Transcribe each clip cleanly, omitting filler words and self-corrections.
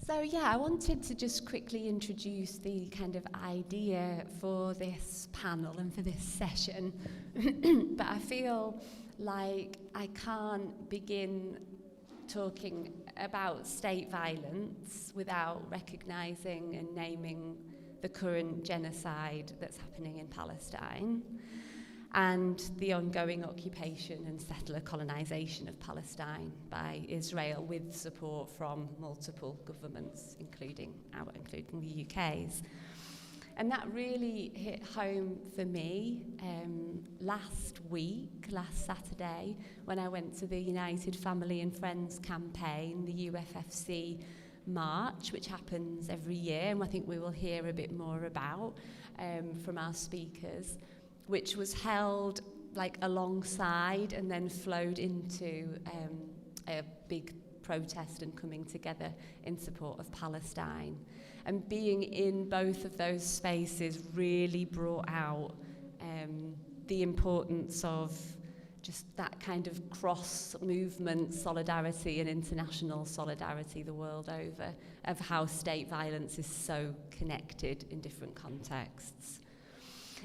So yeah, I wanted to just quickly introduce the kind of idea for this panel and for this session, but I feel like I can't begin talking about state violence without recognising and naming the current genocide that's happening in Palestine and the ongoing occupation and settler colonisation of Palestine by Israel with support from multiple governments, including the UK's. And that really hit home for me last Saturday, when I went to the United Family and Friends campaign, the UFFC March, which happens every year, and I think we will hear a bit more about from our speakers, which was held like alongside and then flowed into a big protest and coming together in support of Palestine. And being in both of those spaces really brought out the importance of just that kind of cross-movement solidarity and international solidarity the world over, of how state violence is so connected in different contexts.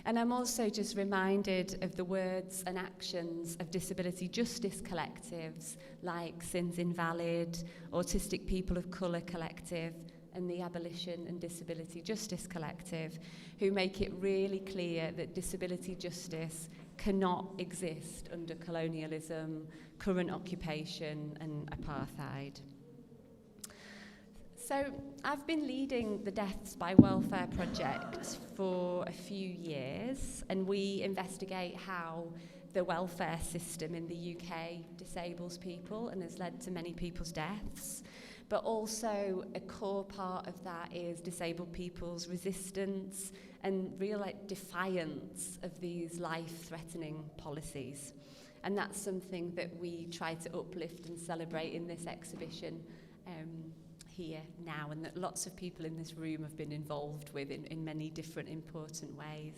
And I'm also just reminded of the words and actions of disability justice collectives like Sins Invalid, Autistic People of Colour Collective, and the Abolition and Disability Justice Collective, who make it really clear that disability justice cannot exist under colonialism, current occupation, and apartheid. So I've been leading the Deaths by Welfare project for a few years, and we investigate how the welfare system in the UK disables people and has led to many people's deaths. But also a core part of that is disabled people's resistance and real defiance of these life-threatening policies. And that's something that we try to uplift and celebrate in this exhibition here now, and that lots of people in this room have been involved with in many different important ways.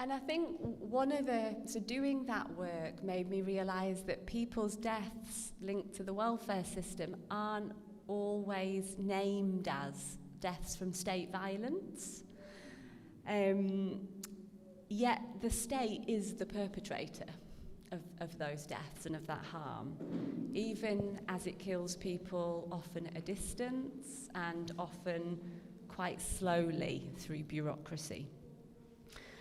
And I think doing that work made me realise that people's deaths linked to the welfare system aren't always named as deaths from state violence. Yet the state is the perpetrator of those deaths and of that harm, even as it kills people often at a distance and often quite slowly through bureaucracy.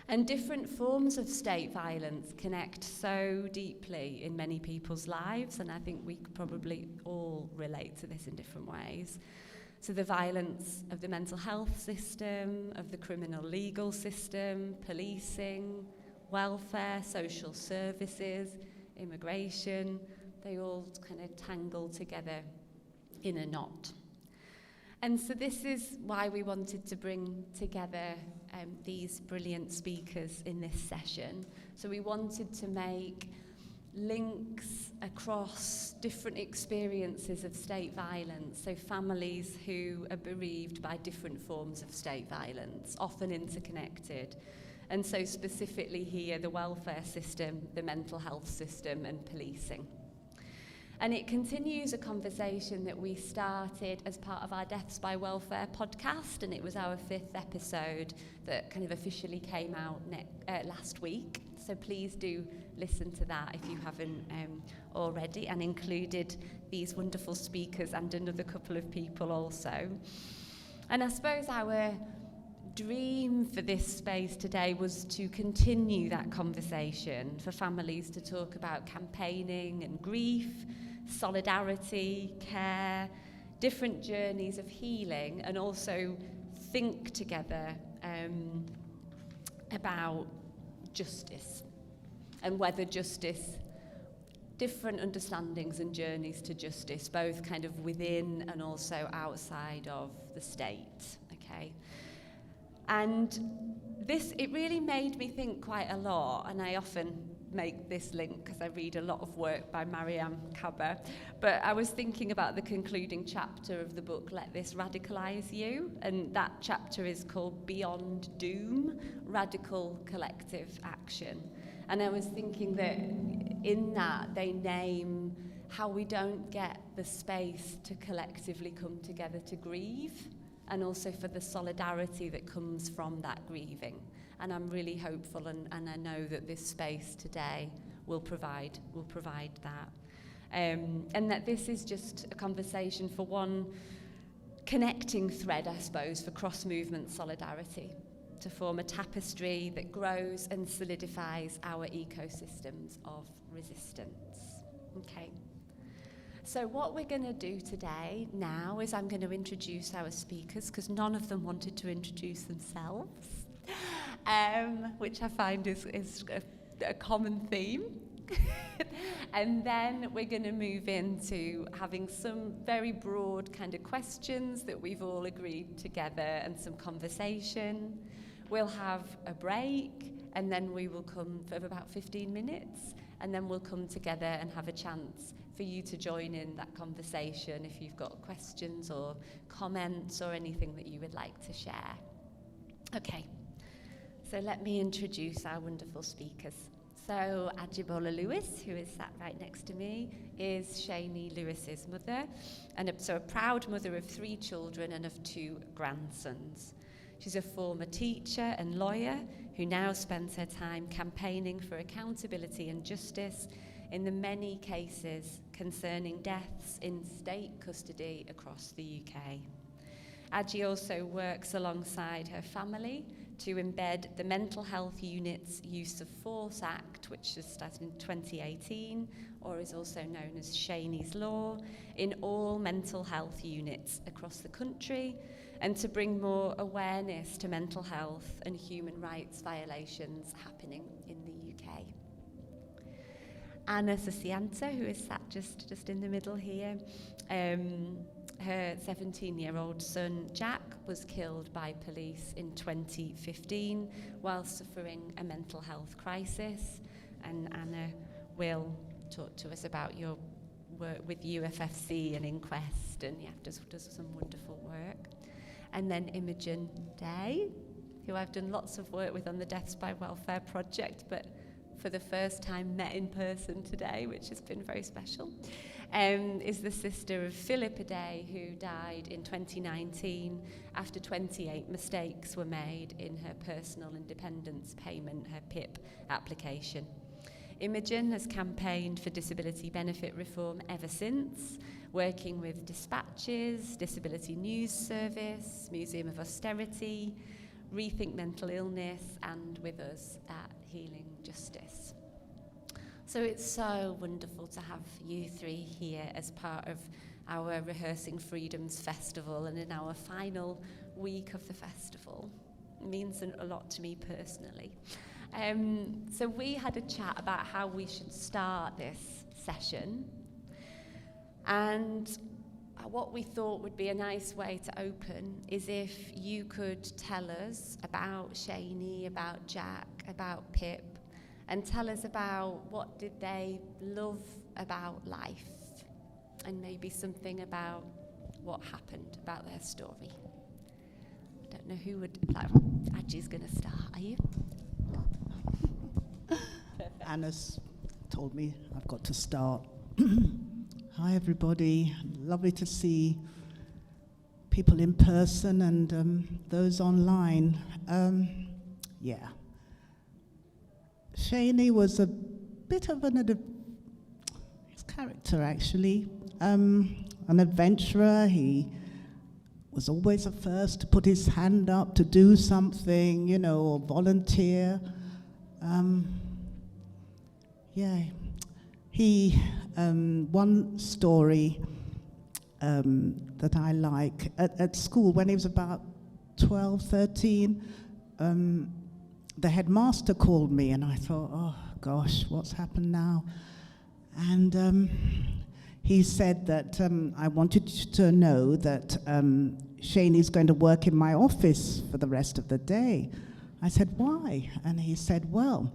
And different forms of state violence connect so deeply in many people's lives, and I think we could probably all relate to this in different ways. So the violence of the mental health system, of the criminal legal system, policing, welfare, social services, immigration, they all kind of tangle together in a knot. And so this is why we wanted to bring together these brilliant speakers in this session. So we wanted to make links across different experiences of state violence, so families who are bereaved by different forms of state violence, often interconnected. And so specifically here, the welfare system, the mental health system, and policing. And it continues a conversation that we started as part of our Deaths by Welfare podcast, and it was our 5th episode that kind of officially came out last week. So please do listen to that if you haven't already, and included these wonderful speakers and another couple of people also. And I suppose our dream for this space today was to continue that conversation, for families to talk about campaigning and grief, solidarity, care, different journeys of healing, and also think together about justice and whether justice, different understandings and journeys to justice, both kind of within and also outside of the state, okay? And it really made me think quite a lot, and I often make this link because I read a lot of work by Mariam Kaba, but I was thinking about the concluding chapter of the book, Let This Radicalise You, and that chapter is called Beyond Doom, Radical Collective Action. And I was thinking that in that they name how we don't get the space to collectively come together to grieve, and also for the solidarity that comes from that grieving. And I'm really hopeful, and I know that this space today will provide that. And that this is just a conversation for one connecting thread, I suppose, for cross-movement solidarity, to form a tapestry that grows and solidifies our ecosystems of resistance. Okay. So what we're going to do today now is I'm going to introduce our speakers, because none of them wanted to introduce themselves, which I find is a common theme. And then we're going to move into having some very broad kind of questions that we've all agreed together, and some conversation. We'll have a break, and then we will come for about 15 minutes, and then we'll come together and have a chance for you to join in that conversation if you've got questions or comments or anything that you would like to share. Okay, so let me introduce our wonderful speakers. So Ajibola Lewis, who is sat right next to me, is Shani Lewis's mother, and a proud mother of 3 children and of 2 grandsons. She's a former teacher and lawyer who now spends her time campaigning for accountability and justice in the many cases concerning deaths in state custody across the UK. Aji also works alongside her family to embed the Mental Health Unit's Use of Force Act, which was started in 2018, or is also known as Shani's Law, in all mental health units across the country, and to bring more awareness to mental health and human rights violations happening in the UK. Anna Susianta, who is sat just in the middle here, her 17-year-old son, Jack, was killed by police in 2015 while suffering a mental health crisis. And Anna will talk to us about your work with UFFC and Inquest, and does some wonderful work. And then Imogen Day, who I've done lots of work with on the Deaths by Welfare project, but for the first time met in person today, which has been very special. Is the sister of Philippa Day, who died in 2019 after 28 mistakes were made in her personal independence payment, her PIP application. Imogen has campaigned for disability benefit reform ever since, working with Dispatches, Disability News Service, Museum of Austerity, Rethink Mental Illness, and with us at Healing Justice. So it's so wonderful to have you 3 here as part of our Rehearsing Freedoms Festival, and in our final week of the festival. It means a lot to me personally. So we had a chat about how we should start this session, and what we thought would be a nice way to open is if you could tell us about Shani, about Jack, about Pip, and tell us about what did they love about life, and maybe something about what happened about their story. I don't know who would, Aji's going to start, are you? Anna's told me I've got to start. Hi everybody, lovely to see people in person and those online. Shani was a bit of his character actually, an adventurer. He was always the first to put his hand up to do something, or volunteer. He, one story that I like, at school when he was about 12, 13, the headmaster called me and I thought, oh gosh, what's happened now? And he said that I wanted to know that Shani's going to work in my office for the rest of the day. I said, why? And he said, well,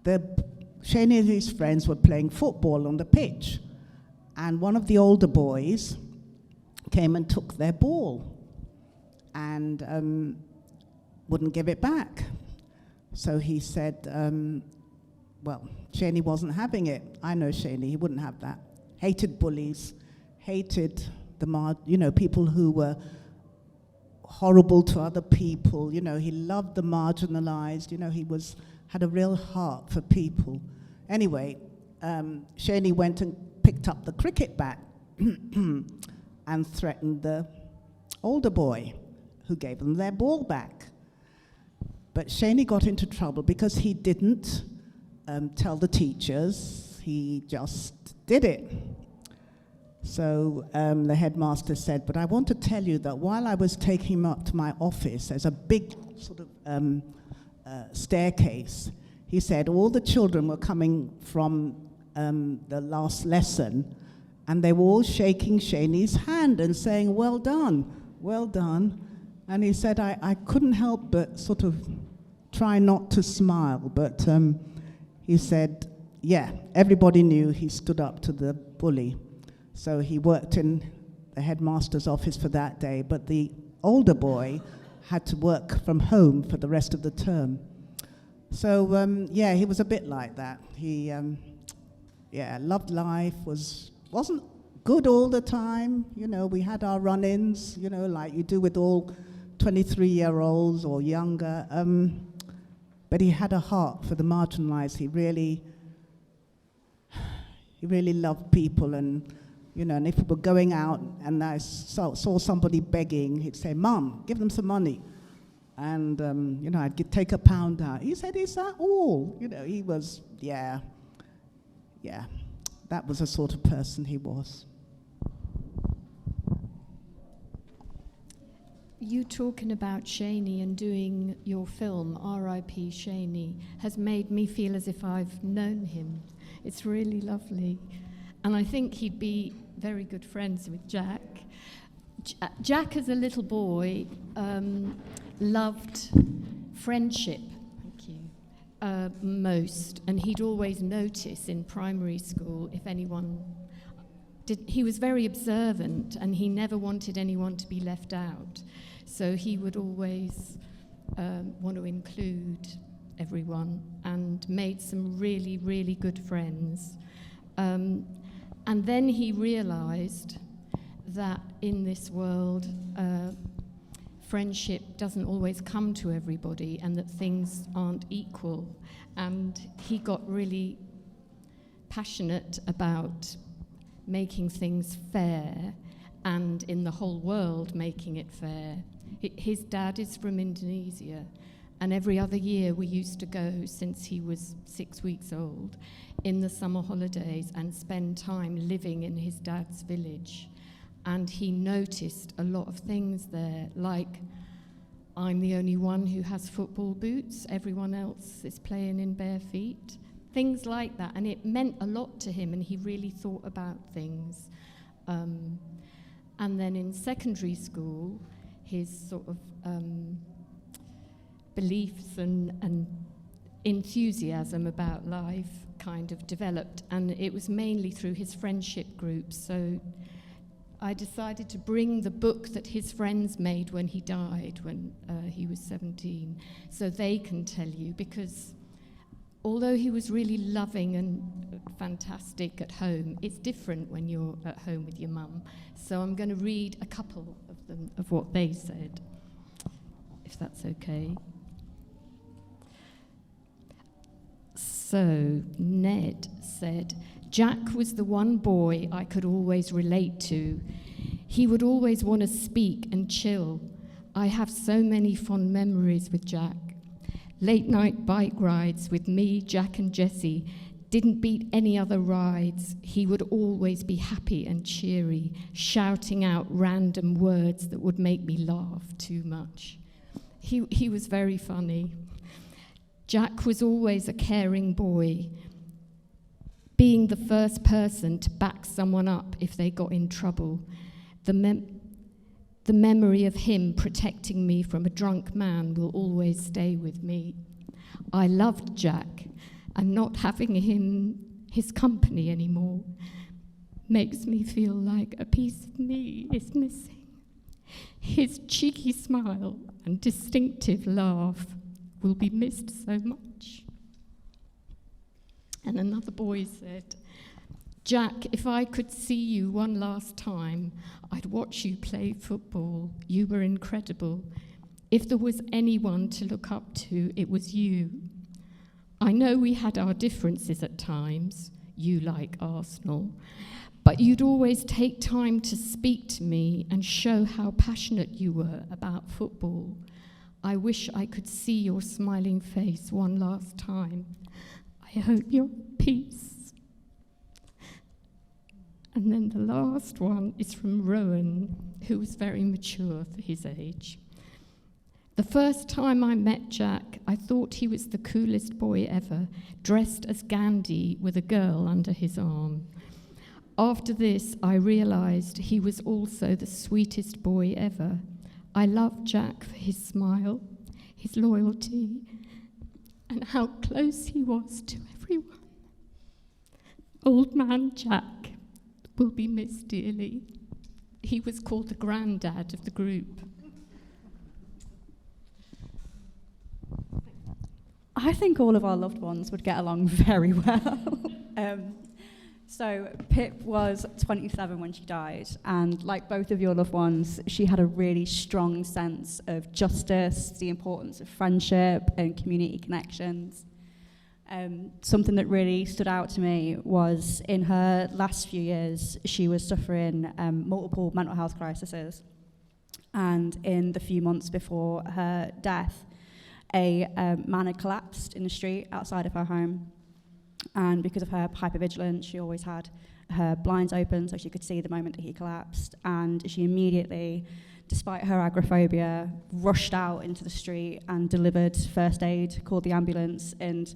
Shani and his friends were playing football on the pitch, and one of the older boys came and took their ball and wouldn't give it back. So he said, well, Shani wasn't having it. I know Shani, he wouldn't have that. hated bullies, hated people who were horrible to other people. He loved the marginalized. He had a real heart for people. Anyway, Shani went and picked up the cricket bat and threatened the older boy, who gave them their ball back. But Shani got into trouble because he didn't tell the teachers. He just did it. So the headmaster said, but I want to tell you that while I was taking him up to my office, there's a big sort of staircase. He said all the children were coming from the last lesson, and they were all shaking Shani's hand and saying, well done, well done. And he said, I couldn't help but sort of try not to smile, but he said, yeah, everybody knew he stood up to the bully. So he worked in the headmaster's office for that day, but the older boy had to work from home for the rest of the term. So, he was a bit like that. He, loved life, wasn't good all the time. We had our run-ins, like you do with all 23-year-olds or younger. But he had a heart for the marginalized. He really loved people, and and if we were going out and I saw somebody begging, he'd say, Mum, give them some money. And, I'd take £1 out. He said, is that all? He was, that was the sort of person he was. You talking about Shani and doing your film, R.I.P. Shani, has made me feel as if I've known him. It's really lovely. And I think he'd be very good friends with Jack. Jack, as a little boy, loved friendship, thank you, most. And he'd always notice in primary school if anyone did. He was very observant, and he never wanted anyone to be left out. So he would always want to include everyone, and made some really, really good friends. And then he realized that in this world, friendship doesn't always come to everybody, and that things aren't equal. And he got really passionate about making things fair, and in the whole world making it fair. His dad is from Indonesia, and every other year we used to go, since he was 6 weeks old, in the summer holidays and spend time living in his dad's village. And he noticed a lot of things there, like I'm the only one who has football boots, everyone else is playing in bare feet, things like that. And it meant a lot to him, and he really thought about things. And then in secondary school, his sort of beliefs and enthusiasm about life kind of developed, and it was mainly through his friendship groups. So I decided to bring the book that his friends made when he died, when he was 17, so they can tell you, because although he was really loving and fantastic at home, it's different when you're at home with your mum. So I'm going to read a couple of them, of what they said, if that's okay. So Ned said, Jack was the one boy I could always relate to. He would always want to speak and chill. I have so many fond memories with Jack. Late night bike rides with me, Jack and Jessie. Didn't beat any other rides. He would always be happy and cheery, shouting out random words that would make me laugh too much. He was very funny. Jack was always a caring boy, being the first person to back someone up if they got in trouble. The memory of him protecting me from a drunk man will always stay with me. I loved Jack, and not having his company anymore makes me feel like a piece of me is missing. His cheeky smile and distinctive laugh will be missed so much. And another boy said, Jack, if I could see you one last time, I'd watch you play football. You were incredible. If there was anyone to look up to, it was you. I know we had our differences at times, you like Arsenal, but you'd always take time to speak to me and show how passionate you were about football. I wish I could see your smiling face one last time. I hope you're at peace. And then the last one is from Rowan, who was very mature for his age. The first time I met Jack, I thought he was the coolest boy ever, dressed as Gandhi with a girl under his arm. After this, I realised he was also the sweetest boy ever. I loved Jack for his smile, his loyalty, and how close he was to everyone. Old man Jack will be missed dearly. He was called the granddad of the group. I think all of our loved ones would get along very well. So Pip was 27 when she died, and like both of your loved ones, she had a really strong sense of justice, the importance of friendship and community connections. Something that really stood out to me was in her last few years, she was suffering multiple mental health crises. And in the few months before her death, a man had collapsed in the street outside of her home. And because of her hypervigilance, she always had her blinds open so she could see the moment that he collapsed. And she immediately, despite her agoraphobia, rushed out into the street and delivered first aid, called the ambulance, and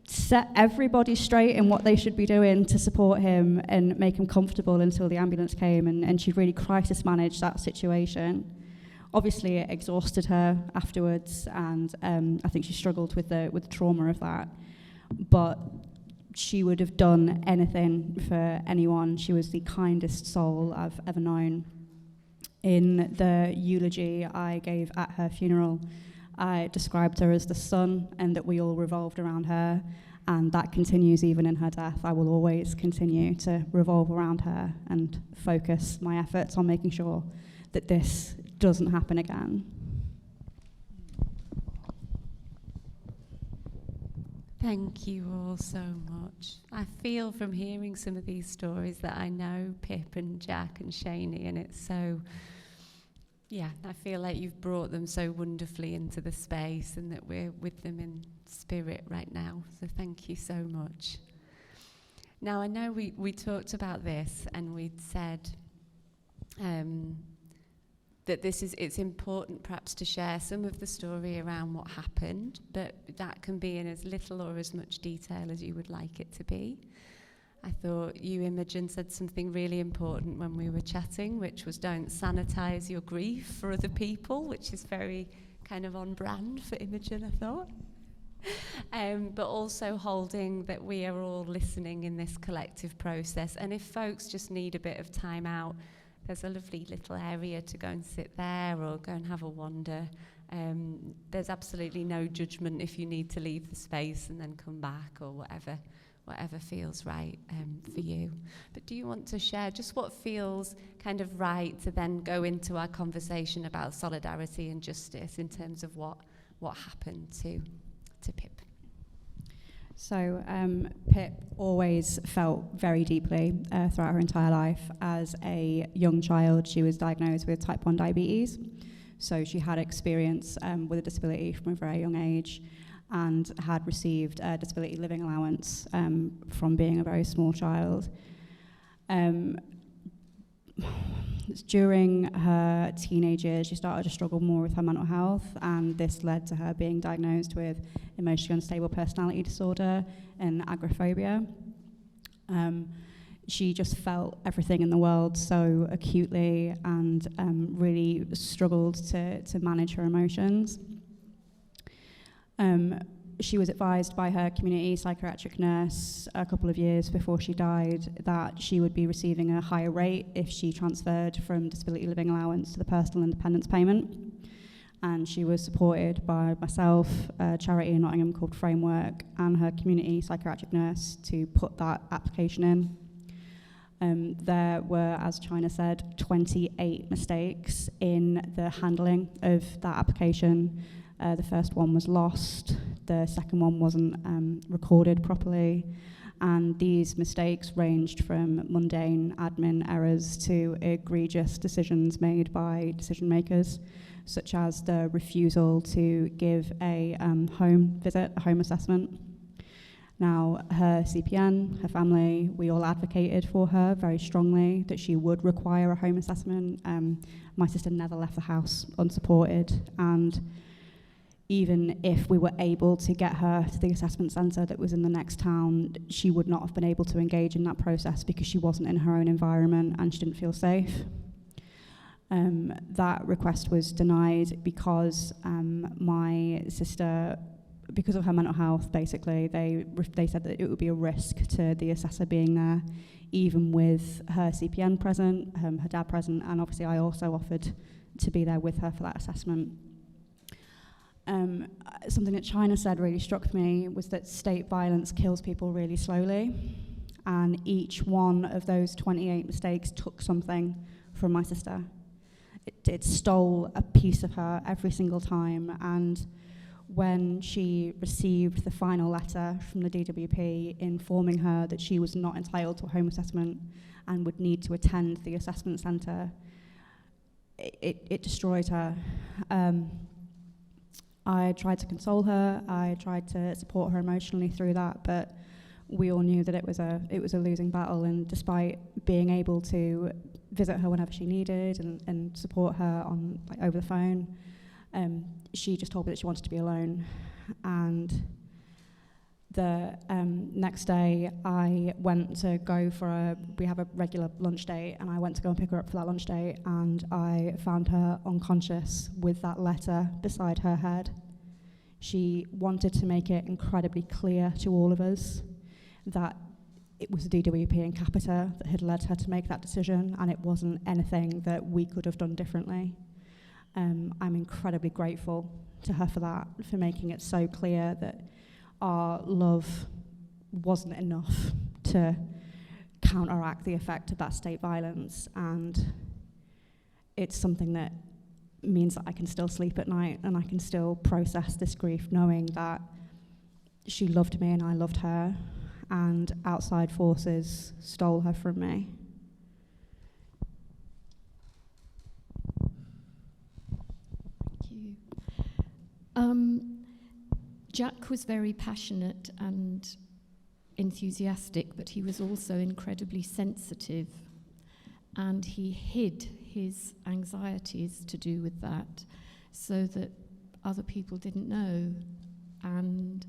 set everybody straight in what they should be doing to support him and make him comfortable until the ambulance came. And she really crisis managed that situation. Obviously, it exhausted her afterwards, and I think she struggled with the trauma of that. But she would have done anything for anyone. She was the kindest soul I've ever known. In the eulogy I gave at her funeral, I described her as the sun and that we all revolved around her, and that continues even in her death. I will always continue to revolve around her and focus my efforts on making sure that this doesn't happen again. Thank you all so much. I feel from hearing some of these stories that I know Pip and Jack and Shaney, and it's so, I feel like you've brought them so wonderfully into the space and that we're with them in spirit right now. So thank you so much. Now, I know we talked about this and we'd said that it's important perhaps to share some of the story around what happened, but that can be in as little or as much detail as you would like it to be. I thought you, Imogen, said something really important when we were chatting, which was don't sanitize your grief for other people, which is very kind of on brand for Imogen, I thought. But also holding that we are all listening in this collective process. And if folks just need a bit of time out, there's a lovely little area to go and sit there or go and have a wander. There's absolutely no judgment if you need to leave the space and then come back or whatever feels right for you. But do you want to share just what feels kind of right to then go into our conversation about solidarity and justice in terms of what happened to Pip? So Pip always felt very deeply throughout her entire life. As a young child, she was diagnosed with type 1 diabetes. So she had experience with a disability from a very young age and had received a disability living allowance from being a very small child. During her teenage years, she started to struggle more with her mental health, and this led to her being diagnosed with emotionally unstable personality disorder and agoraphobia. She just felt everything in the world so acutely and really struggled to manage her emotions. She was advised by her community psychiatric nurse a couple of years before she died that she would be receiving a higher rate if she transferred from disability living allowance to the personal independence payment. And she was supported by myself, a charity in Nottingham called Framework, and her community psychiatric nurse to put that application in. There were, as China said, 28 mistakes in the handling of that application. The first one was lost, the second one wasn't recorded properly, and these mistakes ranged from mundane admin errors to egregious decisions made by decision makers, such as the refusal to give a home visit, a home assessment. Now, her CPN, her family, we all advocated for her very strongly that she would require a home assessment. My sister never left the house unsupported, and even if we were able to get her to the assessment centre that was in the next town, she would not have been able to engage in that process because she wasn't in her own environment and she didn't feel safe. That request was denied because my sister, because of her mental health, basically, they said that it would be a risk to the assessor being there, even with her CPN present, her dad present, and obviously I also offered to be there with her for that assessment. Something that China said really struck me was that state violence kills people really slowly, and each one of those 28 mistakes took something from my sister. It stole a piece of her every single time, and when she received the final letter from the DWP informing her that she was not entitled to a home assessment and would need to attend the assessment centre, it destroyed her. I tried to console her, I tried to support her emotionally through that, but we all knew that it was a losing battle, and despite being able to visit her whenever she needed and support her on over the phone, she just told me that she wanted to be alone. And the next day I went to go for we have a regular lunch date, and I went to go and pick her up for that lunch date, and I found her unconscious with that letter beside her head. She wanted to make it incredibly clear to all of us that it was the DWP in Capita that had led her to make that decision, and it wasn't anything that we could have done differently. I'm incredibly grateful to her for that, for making it so clear that our love wasn't enough to counteract the effect of that state violence, and it's something that means that I can still sleep at night and I can still process this grief, knowing that she loved me and I loved her, and outside forces stole her from me. Thank you. Jack was very passionate and enthusiastic, but he was also incredibly sensitive, and he hid his anxieties to do with that so that other people didn't know, and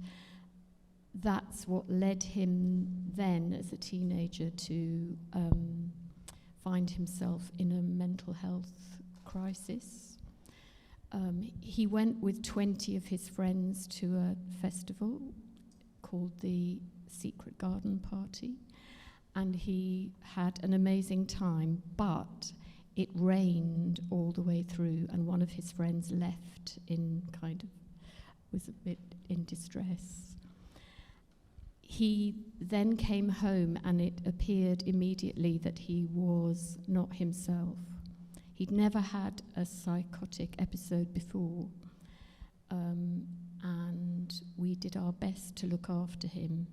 that's what led him then as a teenager to find himself in a mental health crisis. He went with 20 of his friends to a festival called the Secret Garden Party, and he had an amazing time, but it rained all the way through, and one of his friends left was a bit in distress. He then came home, and it appeared immediately that he was not himself. He'd never had a psychotic episode before, and we did our best to look after him.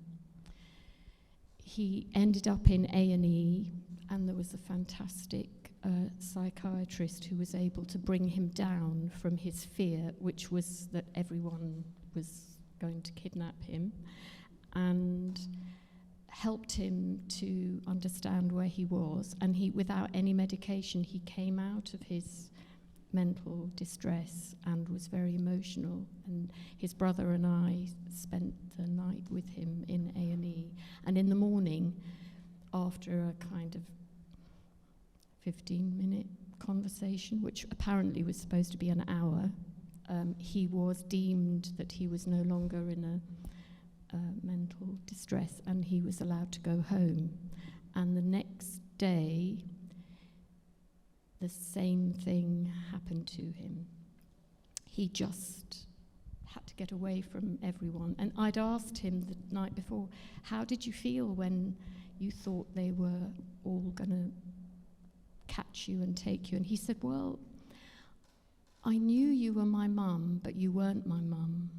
He ended up in A&E, and there was a fantastic psychiatrist who was able to bring him down from his fear, which was that everyone was going to kidnap him, and helped him to understand where he was. And he, without any medication, he came out of his mental distress and was very emotional. And his brother and I spent the night with him in A&E. And in the morning, after a kind of 15-minute conversation, which apparently was supposed to be an hour, he was deemed that he was no longer in a mental distress, and he was allowed to go home. And the next day, the same thing happened to him. He just had to get away from everyone. And I'd asked him the night before, how did you feel when you thought they were all going to catch you and take you. And he said, well, I knew you were my mum, but you weren't my mum.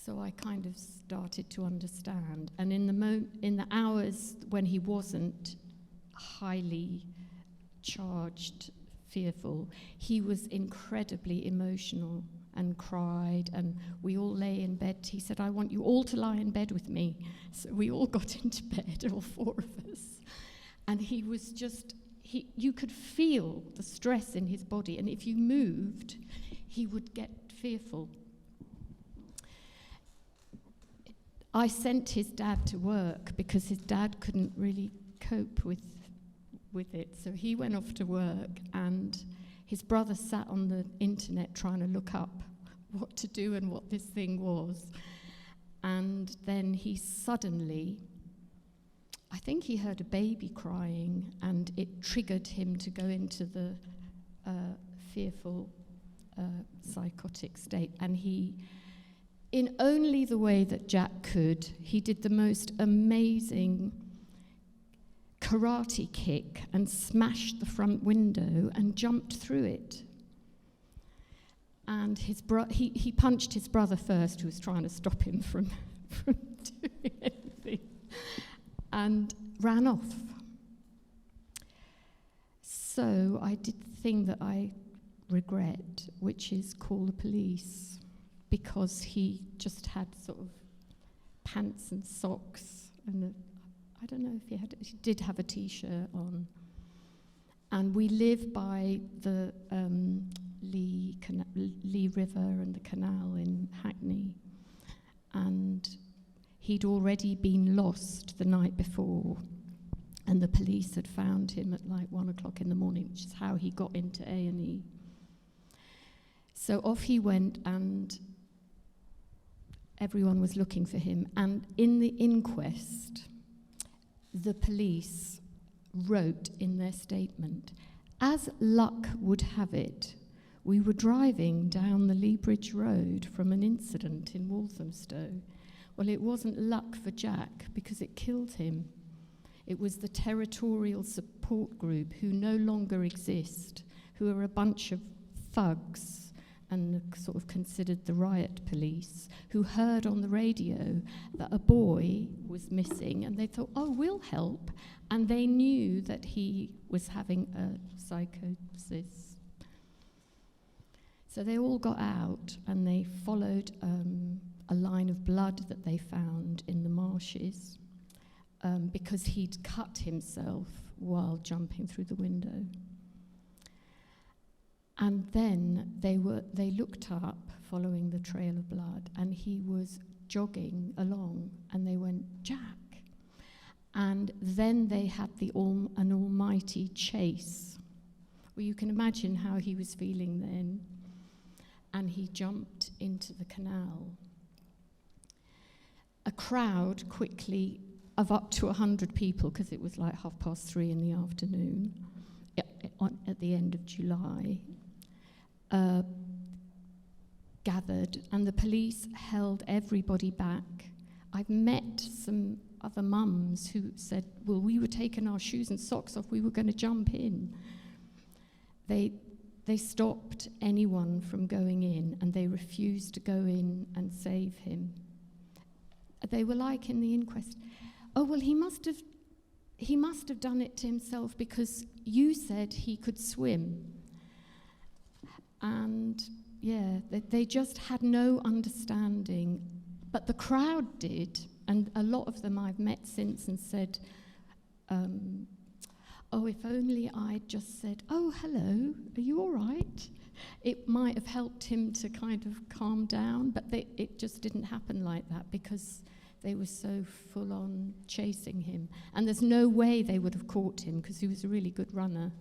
So I kind of started to understand. And in the hours when he wasn't highly charged, fearful, he was incredibly emotional and cried, and we all lay in bed. He said, I want you all to lie in bed with me. So we all got into bed, all four of us. And he was just, you could feel the stress in his body, and if you moved, he would get fearful. I sent his dad to work because his dad couldn't really cope with it. So he went off to work, and his brother sat on the internet trying to look up what to do and what this thing was. And then he suddenly, I think he heard a baby crying, and it triggered him to go into the fearful psychotic state. And he, in only the way that Jack could, he did the most amazing karate kick and smashed the front window and jumped through it. And he punched his brother first, who was trying to stop him from doing anything, and ran off. So I did the thing that I regret, which is call the police, because he just had sort of pants and socks, and I don't know if he did have a t-shirt on. And we live by the Lee River and the canal in Hackney. And he'd already been lost the night before, and the police had found him at like 1 o'clock in the morning, which is how he got into A&E. So off he went, and everyone was looking for him. And in the inquest, the police wrote in their statement, as luck would have it, we were driving down the Lee Bridge Road from an incident in Walthamstow. Well, it wasn't luck for Jack, because it killed him. It was the territorial support group, who no longer exist, who are a bunch of thugs and sort of considered the riot police, who heard on the radio that a boy was missing, and they thought, oh, we'll help. And they knew that he was having a psychosis. So they all got out, and they followed a line of blood that they found in the marshes, because he'd cut himself while jumping through the window. And then they looked up, following the trail of blood, and he was jogging along, and they went, Jack. And then they had an almighty chase. Well, you can imagine how he was feeling then. And he jumped into the canal. A crowd quickly of up to 100 people, because it was like 3:30 in the afternoon, at the end of July, gathered, and the police held everybody back. I've met some other mums who said, well, we were taking our shoes and socks off, we were going to jump in. They stopped anyone from going in, and they refused to go in and save him. They were like in the inquest, oh, well, he must have done it to himself because you said he could swim. And yeah, they just had no understanding. But the crowd did, and a lot of them I've met since and said, oh, if only I'd just said, oh, hello, are you all right? It might have helped him to kind of calm down, but it just didn't happen like that, because they were so full on chasing him. And there's no way they would have caught him, because he was a really good runner.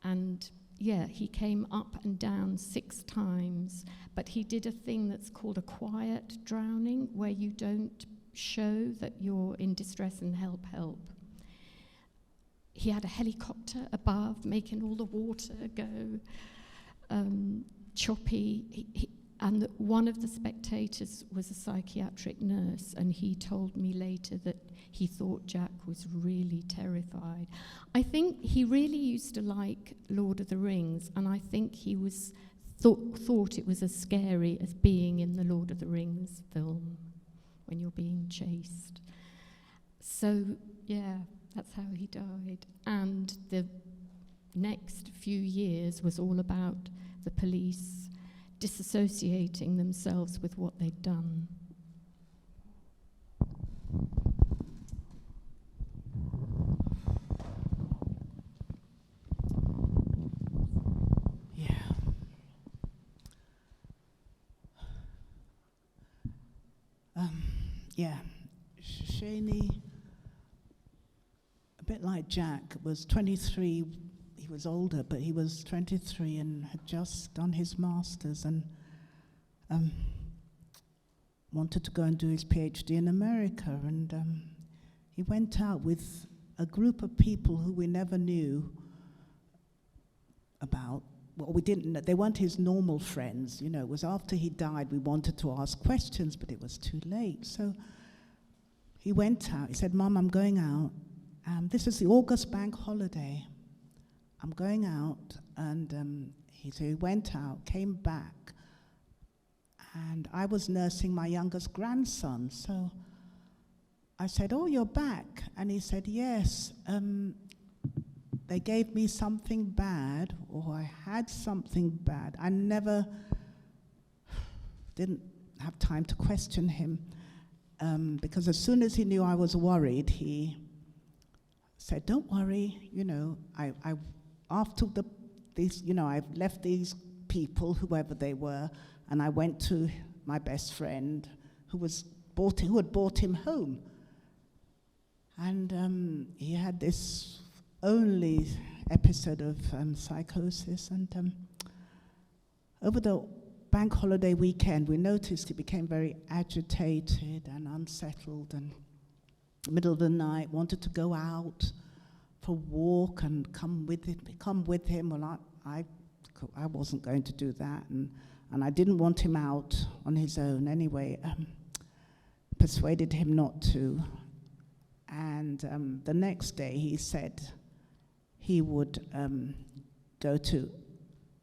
And yeah, he came up and down 6 times, but he did a thing that's called a quiet drowning, where you don't show that you're in distress and help. He had a helicopter above, making all the water go choppy. And one of the spectators was a psychiatric nurse, and he told me later that he thought Jack was really terrified. I think he really used to like Lord of the Rings, and I think he was thought it was as scary as being in the Lord of the Rings film when you're being chased. So, yeah, that's how he died. And the next few years was all about the police disassociating themselves with what they'd done. Yeah. Shaney, a bit like Jack, was 23. He was older, but he was 23 and had just done his master's and wanted to go and do his PhD in America. And he went out with a group of people who we never knew about. Well, we didn't know. They weren't his normal friends. You know, it was after he died we wanted to ask questions, but it was too late. So he went out. He said, "Mum, I'm going out. This is the August bank holiday. I'm going out." And he went out, came back, and I was nursing my youngest grandson. So I said, "Oh, you're back?" And he said, "Yes. They gave me something bad, or I had something bad." I didn't have time to question him, because as soon as he knew I was worried, he said, "Don't worry, you know, after these, you know, I've left these people, whoever they were, and I went to my best friend who had brought him home, and he had this only episode of psychosis, and over the bank holiday weekend we noticed he became very agitated and unsettled, and in the middle of the night wanted to go out for a walk and come with him. Well, I wasn't going to do that, and I didn't want him out on his own anyway. Persuaded him not to, and the next day he said he would go to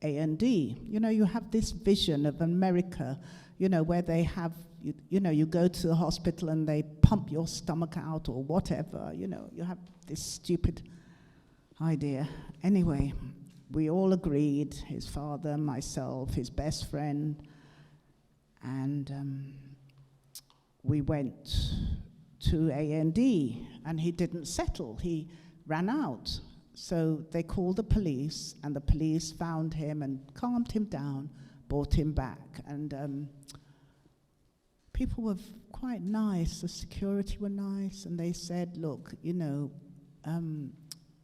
A&D. You know, you have this vision of America, you know, where they have, you know, you go to the hospital and they pump your stomach out or whatever, you know, you have this stupid idea. Anyway, we all agreed, his father, myself, his best friend, and we went to A&D, and he didn't settle, he ran out. So they called the police, and the police found him and calmed him down, brought him back. And people were quite nice, the security were nice, and they said, "Look, you know,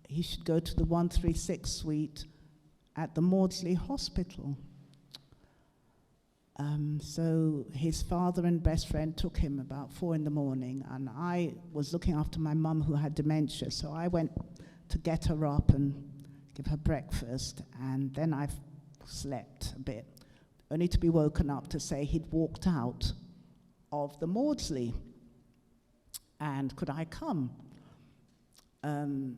he should go to the 136 suite at the Maudsley Hospital." So his father and best friend took him about 4 a.m, and I was looking after my mum who had dementia, so I went to get her up and give her breakfast, and then I slept a bit, only to be woken up to say he'd walked out of the Maudsley, and could I come? And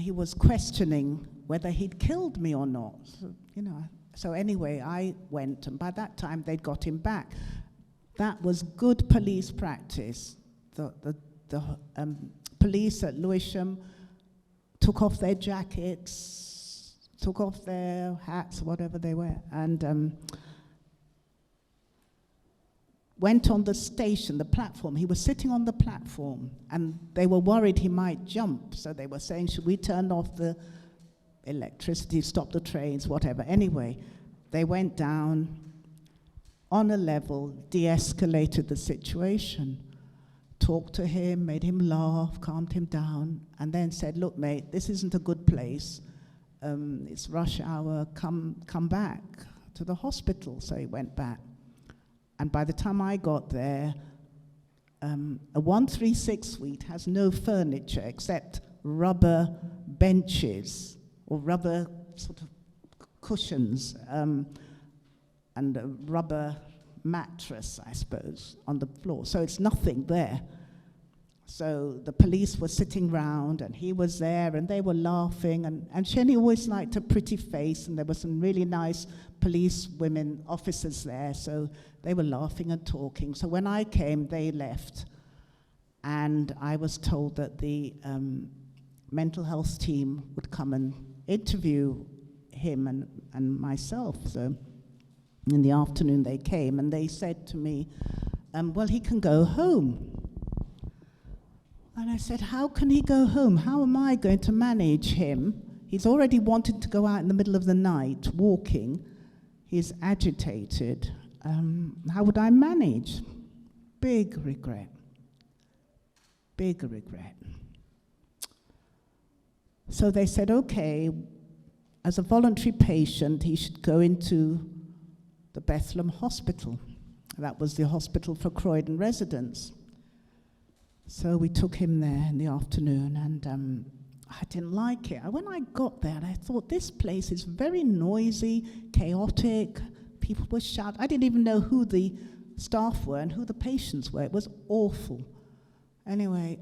he was questioning whether he'd killed me or not, so, you know. So anyway, I went, and by that time they'd got him back. That was good police practice. The police at Lewisham took off their jackets, took off their hats, whatever they were, and went on the station, the platform. He was sitting on the platform, and they were worried he might jump, so they were saying, "Should we turn off the electricity, stop the trains, whatever?" Anyway, they went down on a level, de-escalated the situation, talked to him, made him laugh, calmed him down, and then said, "Look, mate, this isn't a good place. It's rush hour. Come back to the hospital." So he went back. And by the time I got there, a 136 suite has no furniture except rubber benches or rubber sort of cushions. and a rubber mattress, I suppose, on the floor. So it's nothing there. So the police were sitting round, and he was there, and they were laughing. And Shani always liked a pretty face, and there were some really nice police women officers there, so they were laughing and talking. So when I came, they left, and I was told that the mental health team would come and interview him and myself. So in the afternoon they came, and they said to me, well, he can go home. And I said, how can he go home? How am I going to manage him? He's already wanted to go out in the middle of the night walking. He's agitated. How would I manage? Big regret. Big regret. So they said, okay, as a voluntary patient, he should go into the Bethlehem Hospital. That was the hospital for Croydon residents. So we took him there in the afternoon, and I didn't like it. When I got there, I thought, this place is very noisy, chaotic. People were shouting. I didn't even know who the staff were and who the patients were. It was awful. Anyway,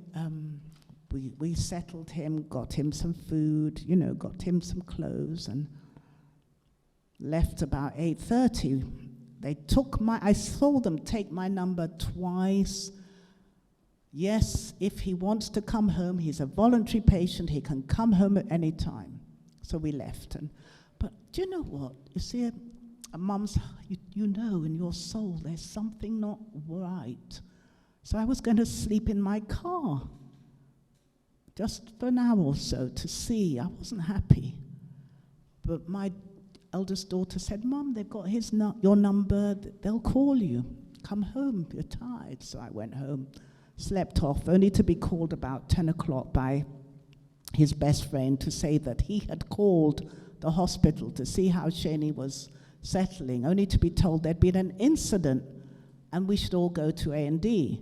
we settled him, got him some food, got him some clothes, and left about 8:30. I saw them take my number twice. Yes, if he wants to come home, he's a voluntary patient, he can come home at any time. So we left. But do you know what? You see, a mum's, you know in your soul there's something not right. So I was going to sleep in my car, just for an hour or so to see. I wasn't happy. But my eldest daughter said, Mum, they've got your number, they'll call you. Come home, you're tired. So I went home. Slept off, only to be called about 10 o'clock by his best friend to say that he had called the hospital to see how Shani was settling, only to be told there'd been an incident and we should all go to A&D.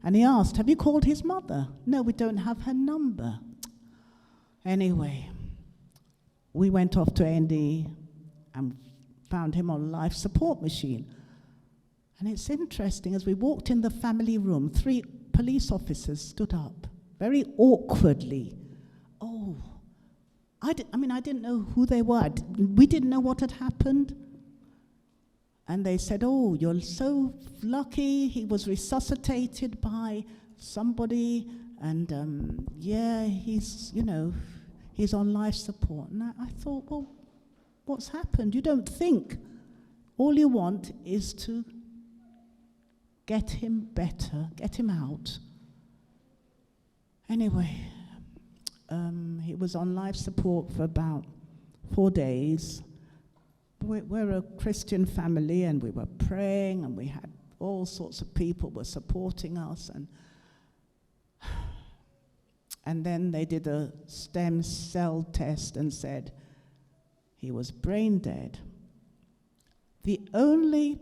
And he asked, have you called his mother? No, we don't have her number. Anyway, we went off to A&D and found him on a life support machine. And it's interesting, as we walked in the family room, 3 police officers stood up, very awkwardly. I didn't know who they were. We didn't know what had happened. And they said, you're so lucky, he was resuscitated by somebody, and he's on life support. And I thought, well, what's happened? You don't think. All you want is to get him better, get him out. Anyway, he was on life support for about 4 days. We're a Christian family, and we were praying, and we had all sorts of people were supporting us. And then they did a stem cell test and said he was brain dead. The only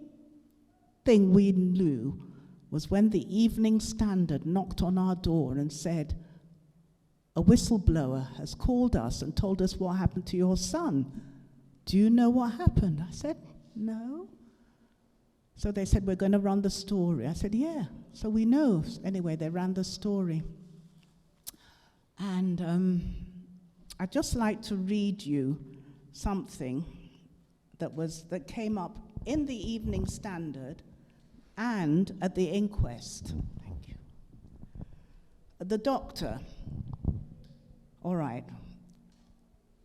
thing we knew was when the Evening Standard knocked on our door and said, a whistleblower has called us and told us what happened to your son. Do you know what happened? I said, no. So they said, we're going to run the story. I said, yeah. So we know. Anyway, they ran the story. And I'd just like to read you something that came up in the Evening Standard and at the inquest. Thank you. The doctor, all right,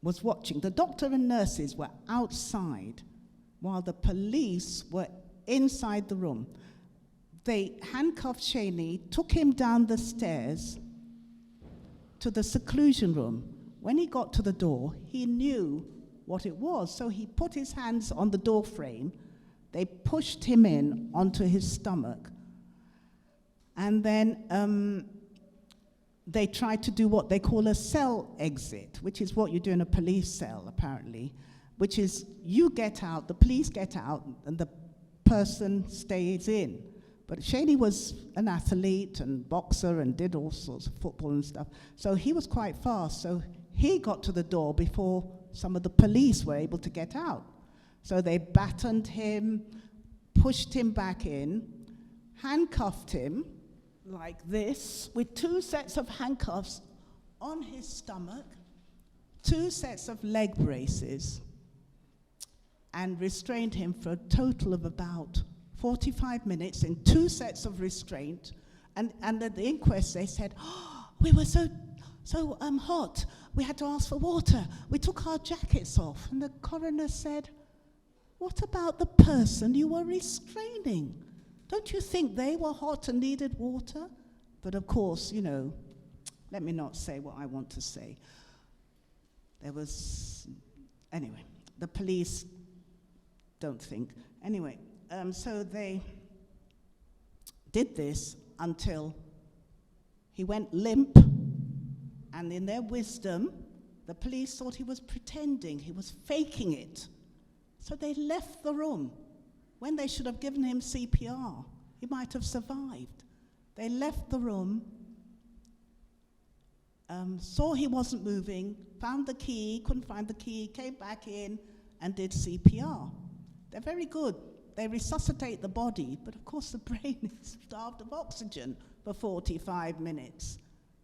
was watching. The doctor and nurses were outside while the police were inside the room. They handcuffed Shani, took him down the stairs to the seclusion room. When he got to the door, he knew what it was, so he put his hands on the door frame. They pushed him in onto his stomach. And then they tried to do what they call a cell exit, which is what you do in a police cell, apparently, which is you get out, the police get out, and the person stays in. But Shani was an athlete and boxer and did all sorts of football and stuff, so he was quite fast. So he got to the door before some of the police were able to get out. So they battened him, pushed him back in, handcuffed him like this, with 2 sets of handcuffs on his stomach, 2 sets of leg braces, and restrained him for a total of about 45 minutes in 2 sets of restraint. And at the inquest, they said, "Oh, we were so hot, we had to ask for water. We took our jackets off." And the coroner said, "What about the person you were restraining? Don't you think they were hot and needed water?" But of course, let me not say what I want to say. Anyway, the police don't think. Anyway, so they did this until he went limp, and in their wisdom, the police thought he was pretending, he was faking it. So they left the room when they should have given him CPR. He might have survived. They left the room, saw he wasn't moving, found the key, couldn't find the key, came back in and did CPR. They're very good. They resuscitate the body, but of course the brain is starved of oxygen for 45 minutes.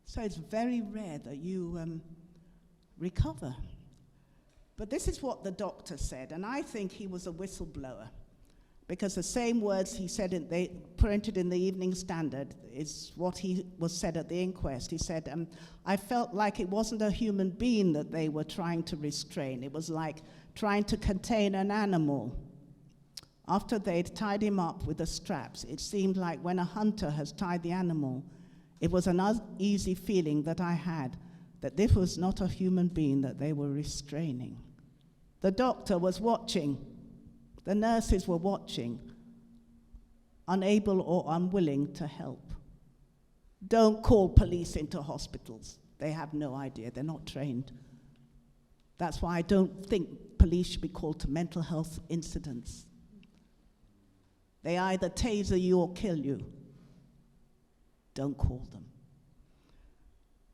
So it's very rare that you recover. But this is what the doctor said, and I think he was a whistleblower, because the same words he said, they printed in the Evening Standard, is what he was said at the inquest. He said, "I felt like it wasn't a human being that they were trying to restrain. It was like trying to contain an animal. After they'd tied him up with the straps, it seemed like when a hunter has tied the animal, it was an uneasy feeling that I had, that this was not a human being that they were restraining." The doctor was watching. The nurses were watching, unable or unwilling to help. Don't call police into hospitals. They have no idea. They're not trained. That's why I don't think police should be called to mental health incidents. They either taser you or kill you. Don't call them.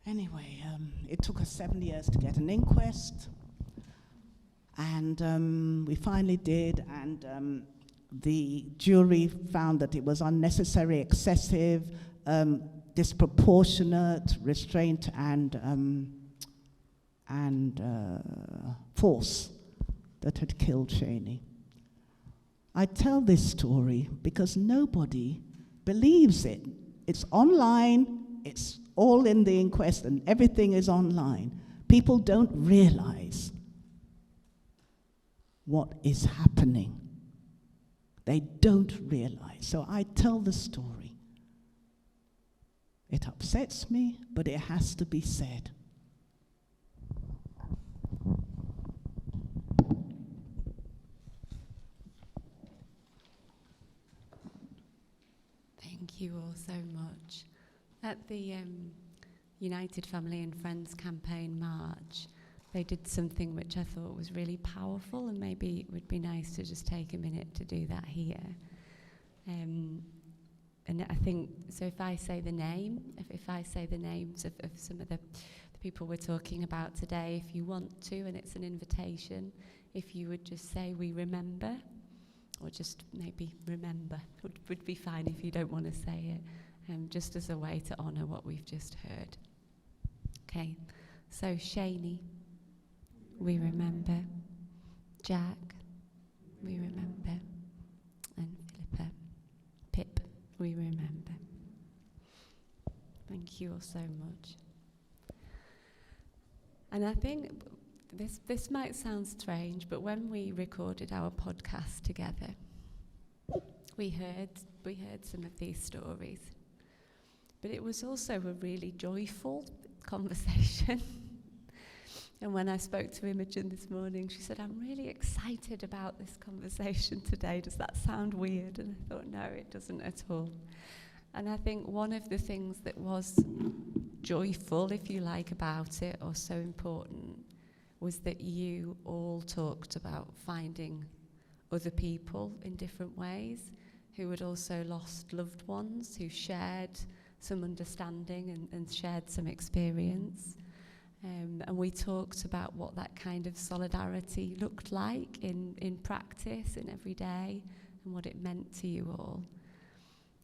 Anyway, it took us 7 years to get an inquest, and we finally did, and the jury found that it was unnecessary, excessive, disproportionate restraint and force that had killed Shaney. I tell this story because nobody believes it. It's online, it's all in the inquest, and everything is online. People don't realize what is happening. They don't realize. So I tell the story. It upsets me, but it has to be said. Thank you all so much. At the United Family and Friends campaign march, they did something which I thought was really powerful, and maybe it would be nice to just take a minute to do that here. And I think, so if I say the name, if I say the names of some of the people we're talking about today, if you want to, and it's an invitation, if you would just say, "We remember," or just maybe "remember," would be fine if you don't want to say it, just as a way to honour what we've just heard. Okay, so Shaney, we remember. Jack, we remember. And Philippa, Pip, we remember. Thank you all so much. And I think this might sound strange, but when we recorded our podcast together, we heard some of these stories. But it was also a really joyful conversation. And when I spoke to Imogen this morning, she said, "I'm really excited about this conversation today. Does that sound weird?" And I thought, no, it doesn't at all. And I think one of the things that was joyful, if you like, about it, or so important, was that you all talked about finding other people in different ways who had also lost loved ones, who shared some understanding and shared some experience. And we talked about what that kind of solidarity looked like in practice, in every day, and what it meant to you all.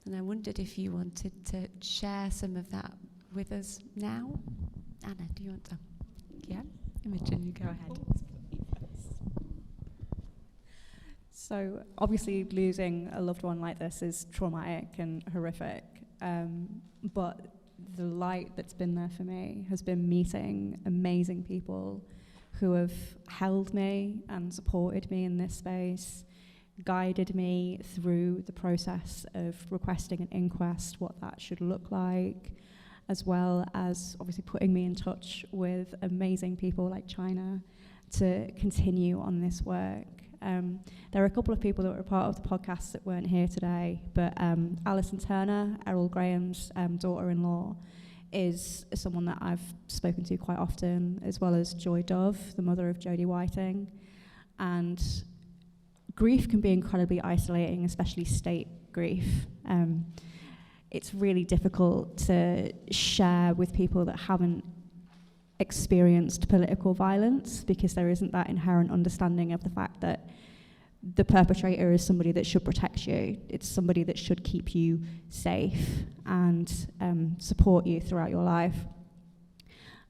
And I wondered if you wanted to share some of that with us now. Anna, do you want to? Yeah? Imogen, you go ahead. So obviously losing a loved one like this is traumatic and horrific, but the light that's been there for me has been meeting amazing people who have held me and supported me in this space, guided me through the process of requesting an inquest, what that should look like, as well as obviously putting me in touch with amazing people like China to continue on this work. There are a couple of people that were a part of the podcast that weren't here today, but Alison Turner, Errol Graham's daughter-in-law, is someone that I've spoken to quite often, as well as Joy Dove, the mother of Jodie Whiting. And grief can be incredibly isolating, especially state grief. It's really difficult to share with people that haven't experienced political violence, because there isn't that inherent understanding of the fact that the perpetrator is somebody that should protect you. It's somebody that should keep you safe and support you throughout your life.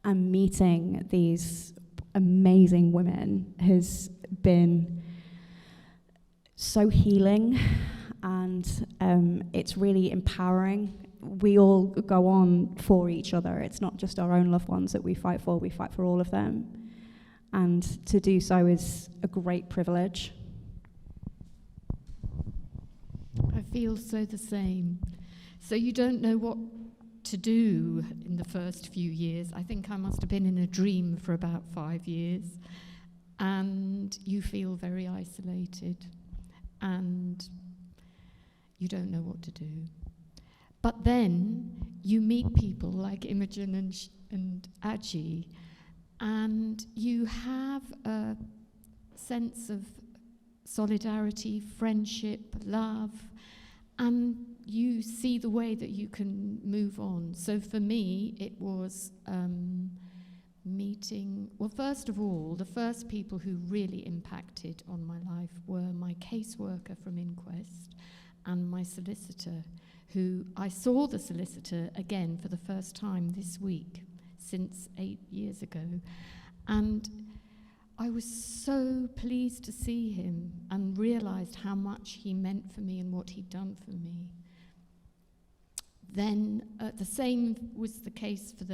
And meeting these amazing women has been so healing, and it's really empowering. We all go on for each other. It's not just our own loved ones that we fight for all of them. And to do so is a great privilege. I feel so the same. So you don't know what to do in the first few years. I think I must have been in a dream for about 5 years. And you feel very isolated. And you don't know what to do. But then you meet people like Imogen and Aji, and you have a sense of solidarity, friendship, love, and you see the way that you can move on. So for me, it was meeting, well, first of all, the first people who really impacted on my life were my caseworker from Inquest and my solicitor, who I saw the solicitor again for the first time this week, since 8 years ago. And I was so pleased to see him and realized how much he meant for me and what he'd done for me. Then the same was the case for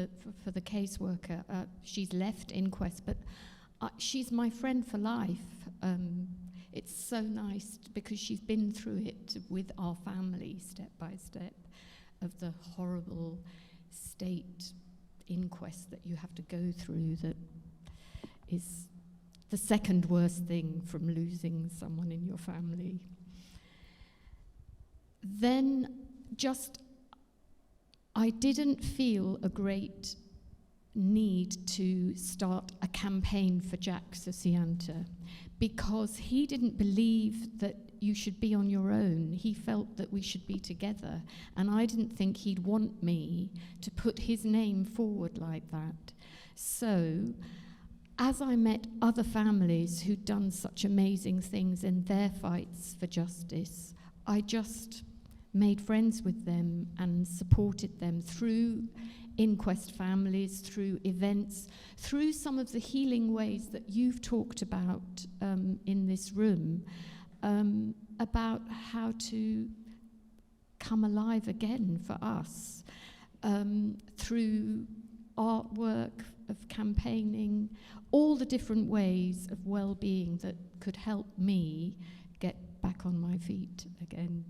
the caseworker. She's left Inquest, but she's my friend for life. It's so nice because she's been through it with our family, step by step, of the horrible state inquest that you have to go through, that is the second worst thing from losing someone in your family. Then I didn't feel a great need to start a campaign for Jack Susianta, because he didn't believe that you should be on your own. He felt that we should be together, and I didn't think he'd want me to put his name forward like that. So, as I met other families who'd done such amazing things in their fights for justice, I just made friends with them and supported them through Inquest families, through events, through some of the healing ways that you've talked about in this room, about how to come alive again for us, through artwork, of campaigning, all the different ways of well-being that could help me get back on my feet again.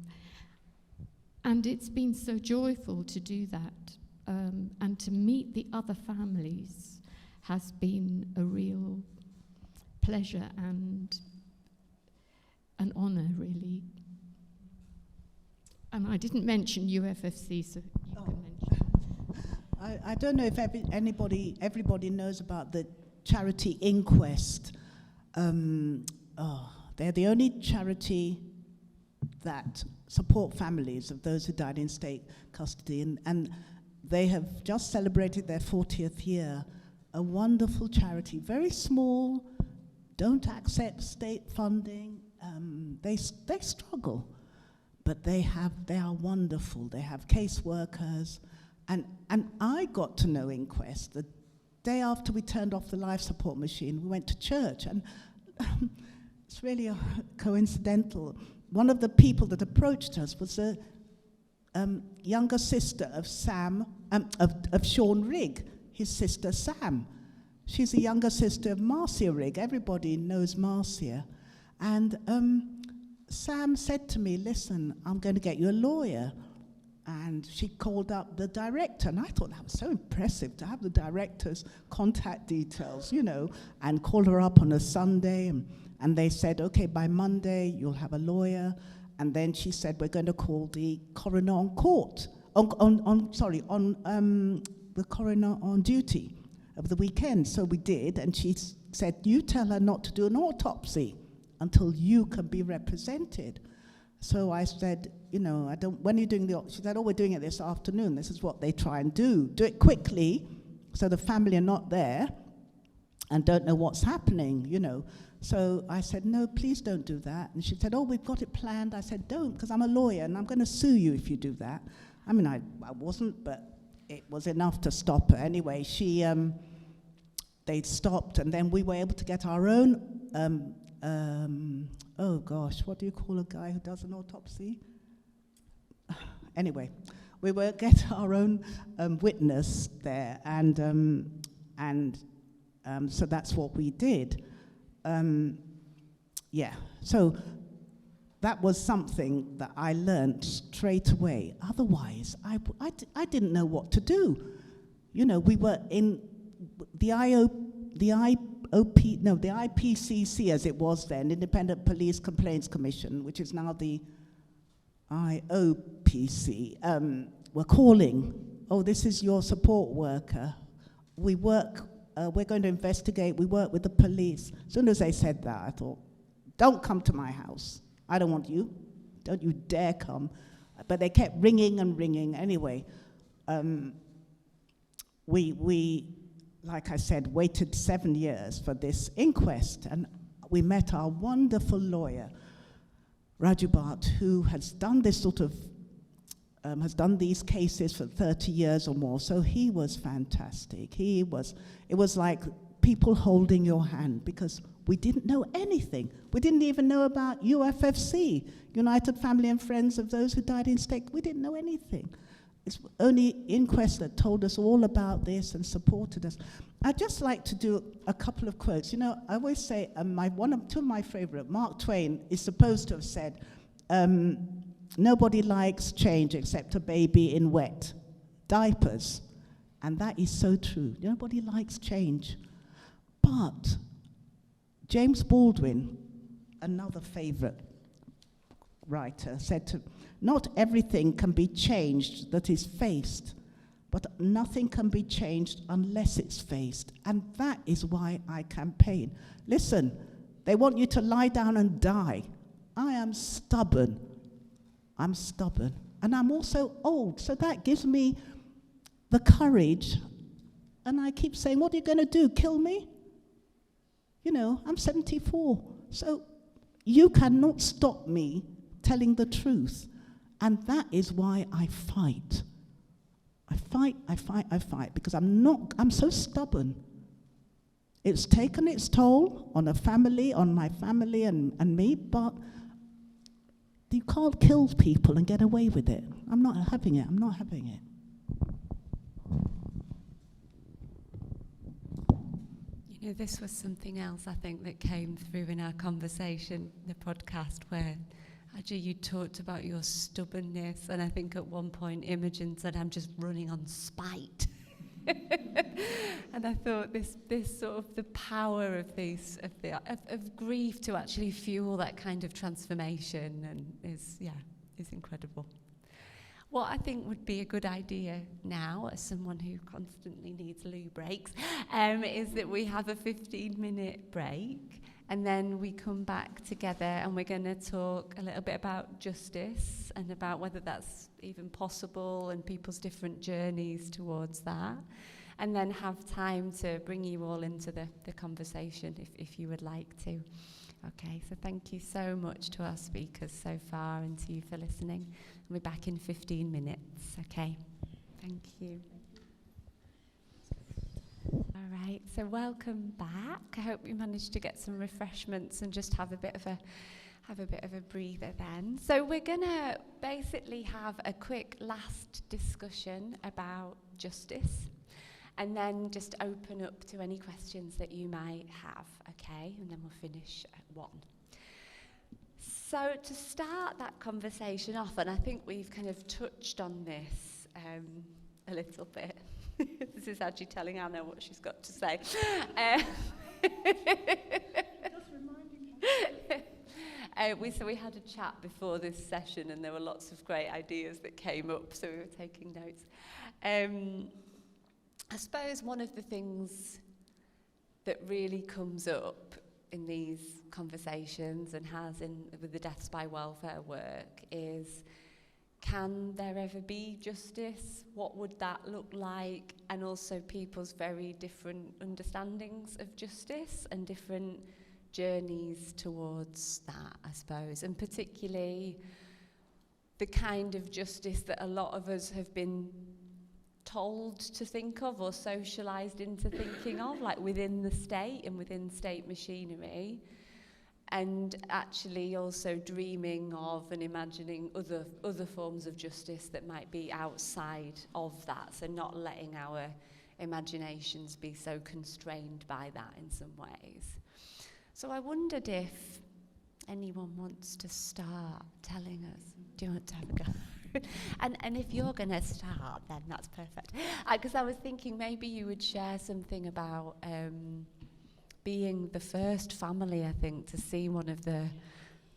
And it's been so joyful to do that. And to meet the other families has been a real pleasure and an honour, really. And I didn't mention UFFC, so you can mention. I don't know if everybody knows about the charity Inquest. They're the only charity that support families of those who died in state custody, and they have just celebrated their 40th year a wonderful charity, very small, don't accept state funding. They struggle, but they are wonderful. They have caseworkers, and I got to know Inquest the day after we turned off the life support machine. We went to church, and it's really coincidental. One of the people that approached us was a younger sister of of Sean Rigg, his sister Sam. She's a younger sister of Marcia Rigg. Everybody knows Marcia. And Sam said to me, listen, I'm going to get you a lawyer. And she called up the director. And I thought that was so impressive to have the director's contact details, and call her up on a Sunday. And they said, okay, by Monday, you'll have a lawyer. And then she said, we're going to call the coroner on court. The coroner on duty over the weekend. So we did, and she said, you tell her not to do an autopsy until you can be represented. So I said, when are you doing she said, we're doing it this afternoon. This is what they try and do. Do it quickly, so the family are not there and don't know what's happening, So I said, no, please don't do that. And she said, we've got it planned. I said, don't, because I'm a lawyer, and I'm going to sue you if you do that. I mean, I wasn't, but it was enough to stop her. Anyway, they stopped, and then we were able to get our own, what do you call a guy who does an autopsy? Anyway, we were get our own witness there, and so that's what we did. So that was something that I learned straight away. Otherwise, I didn't know what to do. We were in the IPCC, as it was then, Independent Police Complaints Commission, which is now the IOPC, were calling, this is your support worker. We're going to investigate, we work with the police. As soon as they said that, I thought, don't come to my house. I don't want you. Don't you dare come. But they kept ringing and ringing. Anyway, we, like I said, waited 7 years for this inquest, and we met our wonderful lawyer, Rajubat, who has done this has done these cases for 30 years or more. So he was fantastic. It was like people holding your hand, because we didn't know anything. We didn't even know about UFFC, United Family and Friends of Those Who Died in State. We didn't know anything. It's only Inquest that told us all about this and supported us. I'd just like to do a couple of quotes. I always say two of my favorite, Mark Twain is supposed to have said, nobody likes change except a baby in wet diapers. And that is so true. Nobody likes change. But James Baldwin, another favorite writer, said not everything can be changed that is faced, but nothing can be changed unless it's faced. And that is why I campaign. Listen, they want you to lie down and die. I am stubborn. And I'm also old, so that gives me the courage. And I keep saying, what are you going to do, kill me? I'm 74. So you cannot stop me telling the truth. And that is why I fight. I fight, because I'm so stubborn. It's taken its toll on my family and me, but you can't kill people and get away with it. I'm not having it. This was something else, I think, that came through in our conversation, the podcast, where Aji, you talked about your stubbornness, and I think at one point Imogen said, I'm just running on spite. And I thought this sort of the power of of grief to actually fuel that kind of transformation and is incredible. What I think would be a good idea now, as someone who constantly needs loo breaks, is that we have a 15-minute break, and then we come back together and we're going to talk a little bit about justice and about whether that's even possible and people's different journeys towards that. and then have time to bring you all into the conversation if you would like to. Okay, so thank you so much to our speakers so far and to you for listening. We'll be back in 15 minutes, okay? Thank you. All right, so welcome back. I hope you managed to get some refreshments and just have a bit of a breather then. So we're gonna basically have a quick last discussion about justice, and then just open up to any questions that you might have, okay? And then we'll finish at 1. So to start that conversation off, and I think we've kind of touched on this a little bit. This is Aji telling Anna what she's got to say. So we had a chat before this session, and there were lots of great ideas that came up, so we were taking notes. I suppose one of the things that really comes up in these conversations and has with the deaths by welfare work is, can there ever be justice? What would that look like? And also people's very different understandings of justice and different journeys towards that, I suppose. And particularly the kind of justice that a lot of us have been told to think of or socialised into thinking of, like within the state and within state machinery. And actually also dreaming of and imagining other forms of justice that might be outside of that, so not letting our imaginations be so constrained by that in some ways. So I wondered if anyone wants to start telling us. Do you want to have a go? and if you're going to start, then that's perfect. Because I was thinking maybe you would share something about being the first family, I think, to see one of the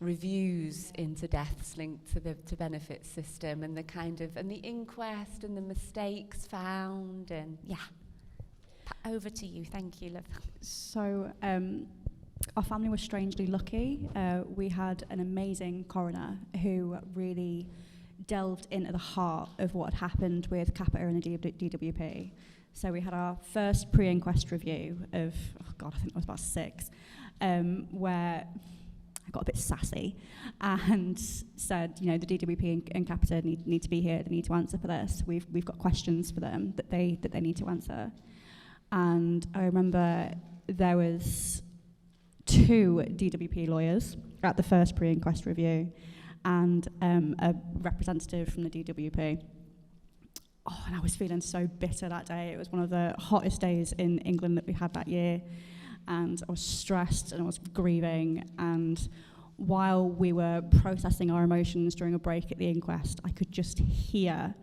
reviews into deaths linked to the benefit system, and the kind of, and the inquest and the mistakes found, and yeah. Over to you. Thank you, love. So our family was strangely lucky. We had an amazing coroner who really delved into the heart of what had happened with Capita and the DWP. So we had our first pre-inquest review of, I think it was about 6, where I got a bit sassy and said, the DWP and Capita need to be here. They need to answer for this. We've got questions for them that they need to answer. And I remember there was 2 DWP lawyers at the first pre-inquest review and a representative from the DWP. Oh, and I was feeling so bitter that day. It was one of the hottest days in England that we had that year. And I was stressed and I was grieving. And while we were processing our emotions during a break at the inquest, I could just hear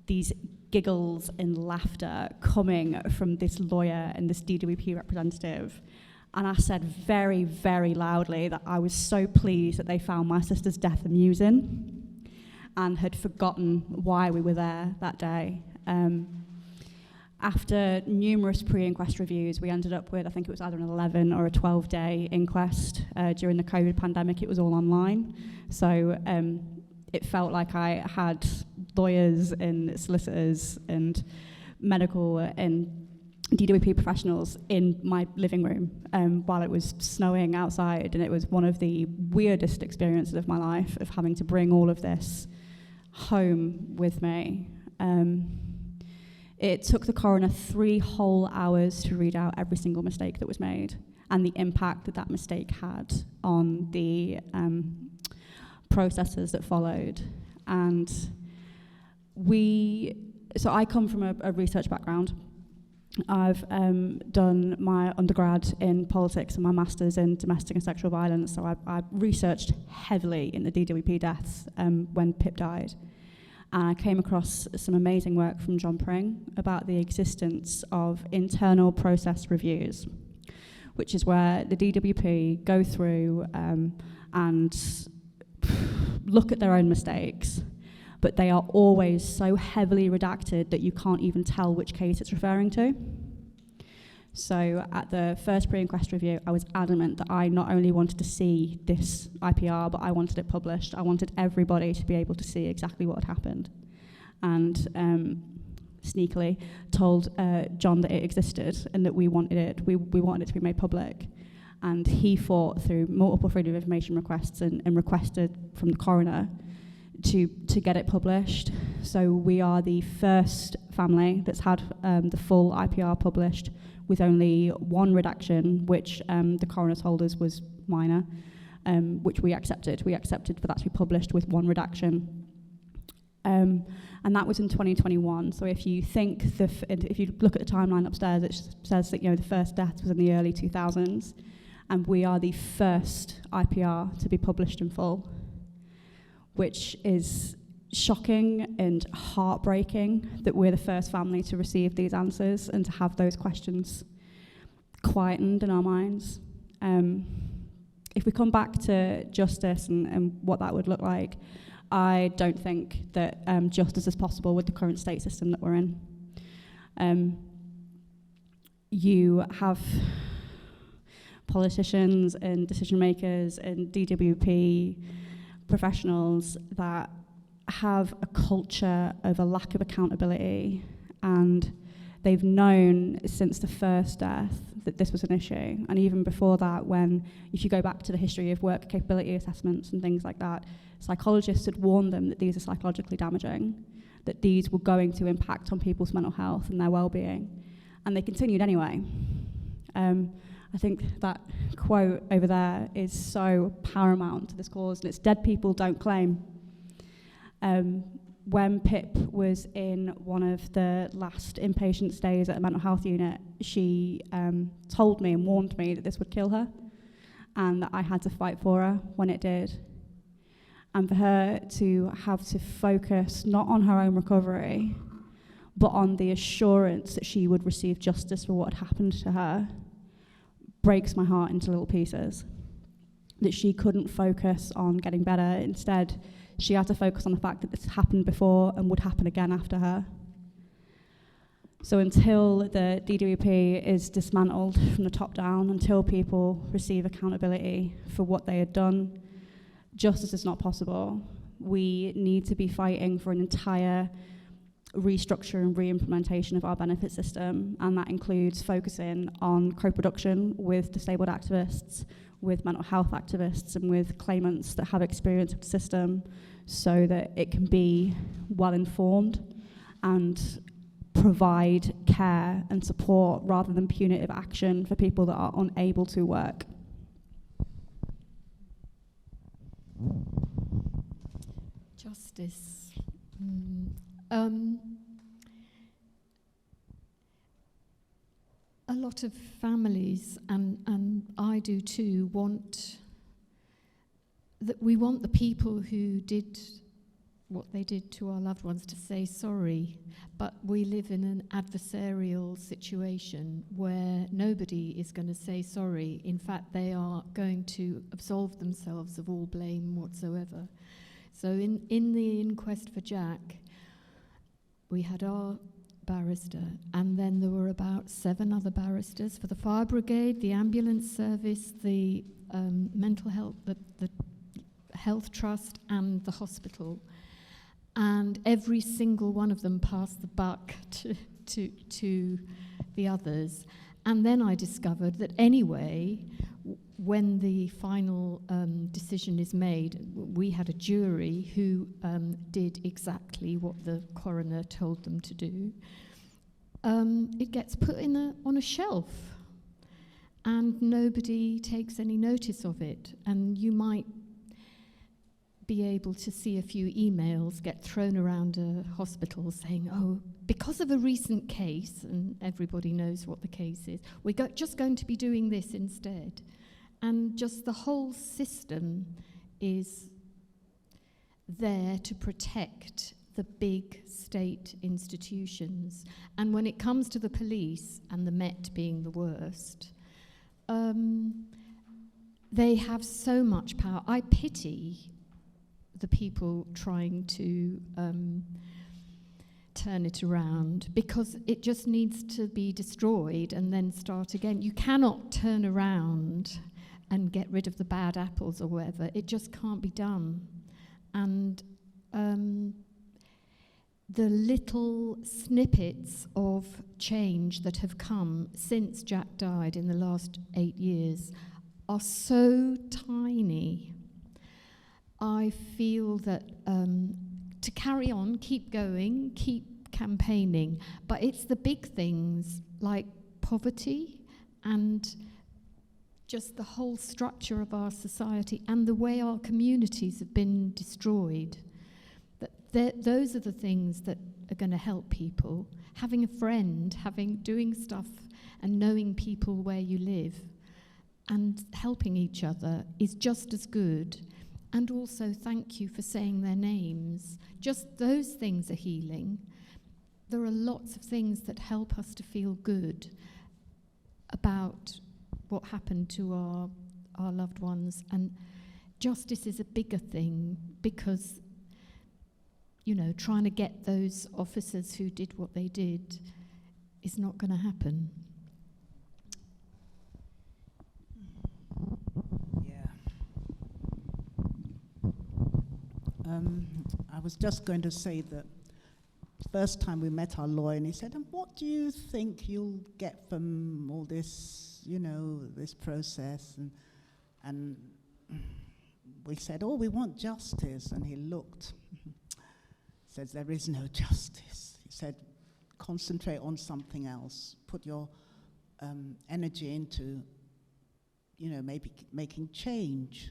these giggles and laughter coming from this lawyer and this DWP representative. And I said very, very loudly that I was so pleased that they found my sister's death amusing and had forgotten why we were there that day. After numerous pre-inquest reviews, we ended up with, I think it was either an 11 or a 12-day inquest. During the COVID pandemic, it was all online. So it felt like I had lawyers and solicitors and medical and DWP professionals in my living room while it was snowing outside, and it was one of the weirdest experiences of my life, of having to bring all of this home with me. It took the coroner 3 whole hours to read out every single mistake that was made and the impact that mistake had on the processes that followed. And so I come from a research background. I've done my undergrad in politics and my master's in domestic and sexual violence, so I researched heavily in the DWP deaths when Pip died. And I came across some amazing work from John Pring about the existence of internal process reviews, which is where the DWP go through and look at their own mistakes, but they are always so heavily redacted that you can't even tell which case it's referring to. So at the first pre-inquest review, I was adamant that I not only wanted to see this IPR, but I wanted it published. I wanted everybody to be able to see exactly what had happened. And sneakily told John that it existed and that we wanted it to be made public. And he fought through multiple freedom of information requests and requested from the coroner to get it published. So we are the first family that's had the full IPR published with only one redaction, which the coroner told us was minor, which we accepted. We accepted for that to be published with one redaction. And that was in 2021. So if you think, if you look at the timeline upstairs, it says that the first death was in the early 2000s, and we are the first IPR to be published in full, which is shocking and heartbreaking that we're the first family to receive these answers and to have those questions quietened in our minds. If we come back to justice and what that would look like, I don't think that justice is possible with the current state system that we're in. You have politicians and decision makers and DWP professionals that have a culture of a lack of accountability, and they've known since the first death that this was an issue. And even before that, if you go back to the history of work capability assessments and things like that, psychologists had warned them that these are psychologically damaging, that these were going to impact on people's mental health and their well-being. And they continued anyway. I think that quote over there is so paramount to this cause, and it's dead people don't claim. When Pip was in one of the last inpatient stays at a mental health unit, she told me and warned me that this would kill her and that I had to fight for her when it did. And for her to have to focus not on her own recovery, but on the assurance that she would receive justice for what had happened to her, breaks my heart into little pieces. That she couldn't focus on getting better. Instead, she had to focus on the fact that this happened before and would happen again after her. So until the DWP is dismantled from the top down, until people receive accountability for what they had done, justice is not possible. We need to be fighting for an entire restructure and re-implementation of our benefit system, and that includes focusing on co-production with disabled activists, with mental health activists, and with claimants that have experience with the system, so that it can be well informed and provide care and support rather than punitive action for people that are unable to work. Justice. A lot of families, and I do too, we want the people who did what they did to our loved ones to say sorry, but we live in an adversarial situation where nobody is going to say sorry. In fact, they are going to absolve themselves of all blame whatsoever. So in the inquest for Jack, we had our barrister, and then there were about 7 other barristers for the fire brigade, the ambulance service, the mental health, the health trust, and the hospital. And every single one of them passed the buck to the others. And then I discovered that anyway, when the final decision is made, we had a jury who did exactly what the coroner told them to do. It gets put on a shelf, and nobody takes any notice of it. And you might be able to see a few emails get thrown around a hospital saying, oh, because of a recent case, and everybody knows what the case is, we're just going to be doing this instead. And just the whole system is there to protect the big state institutions. And when it comes to the police, and the Met being the worst, they have so much power. I pity the people trying to turn it around, because it just needs to be destroyed and then start again. You cannot turn around and get rid of the bad apples or whatever. It just can't be done. And the little snippets of change that have come since Jack died in the last 8 years are so tiny. I feel that to carry on, keep going, keep campaigning, but it's the big things like poverty and just the whole structure of our society and the way our communities have been destroyed. Those are the things that are going to help people. Having a friend, doing stuff and knowing people where you live and helping each other is just as good. And also thank you for saying their names. Just those things are healing. There are lots of things that help us to feel good about what happened to our loved ones. And justice is a bigger thing because, you know, trying to get those officers who did what they did is not going to happen. Yeah. I was just going to say that first time we met our lawyer, and he said, "And what do you think you'll get from all this, you know, this process?" And we said, "Oh, we want justice." And he looked, says, "There is no justice." He said, "Concentrate on something else. Put your energy into, you know, maybe making change."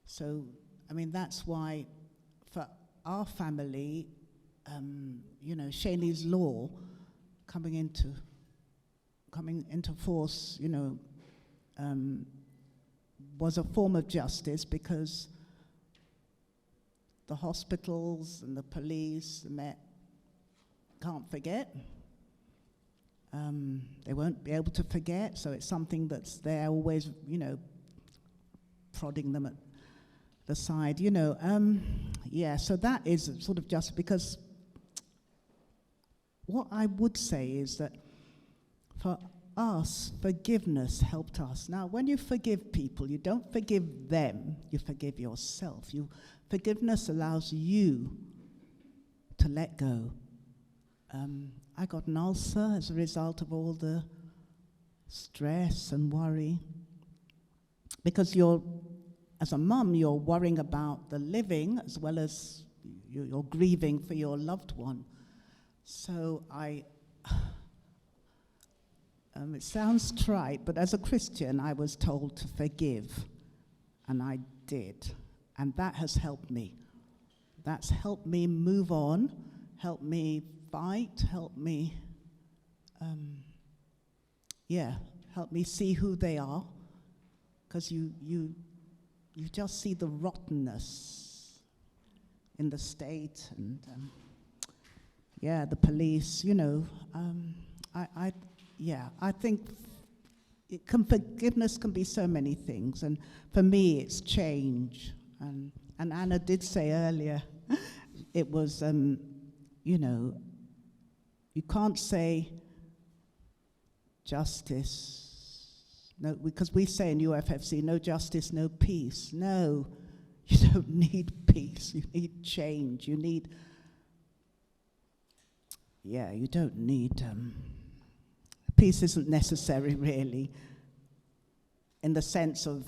So, I mean, that's why for our family, you know, Shani's law coming into force, you know, was a form of justice because the hospitals and the police, the Met, can't forget. They won't be able to forget, so it's something that's there always, you know, prodding them at the side, you know. Yeah, so that is sort of just because what I would say is that for us, forgiveness helped us. Now, when you forgive people, you don't forgive them, you forgive yourself. Forgiveness allows you to let go. I got an ulcer as a result of all the stress and worry. Because as a mum, you're worrying about the living as well as you're grieving for your loved one. So it sounds trite, but as a Christian, I was told to forgive, and I did. And that has helped me. That's helped me move on, helped me fight, helped me, helped me see who they are, because you just see the rottenness in the state and, the police, you know. I think forgiveness can be so many things, and for me, it's change. And Anna did say earlier, it was, you know, you can't say justice, no, because we say in UFFC, no justice, no peace. No, you don't need peace, you need change, you don't need, peace isn't necessary really, in the sense of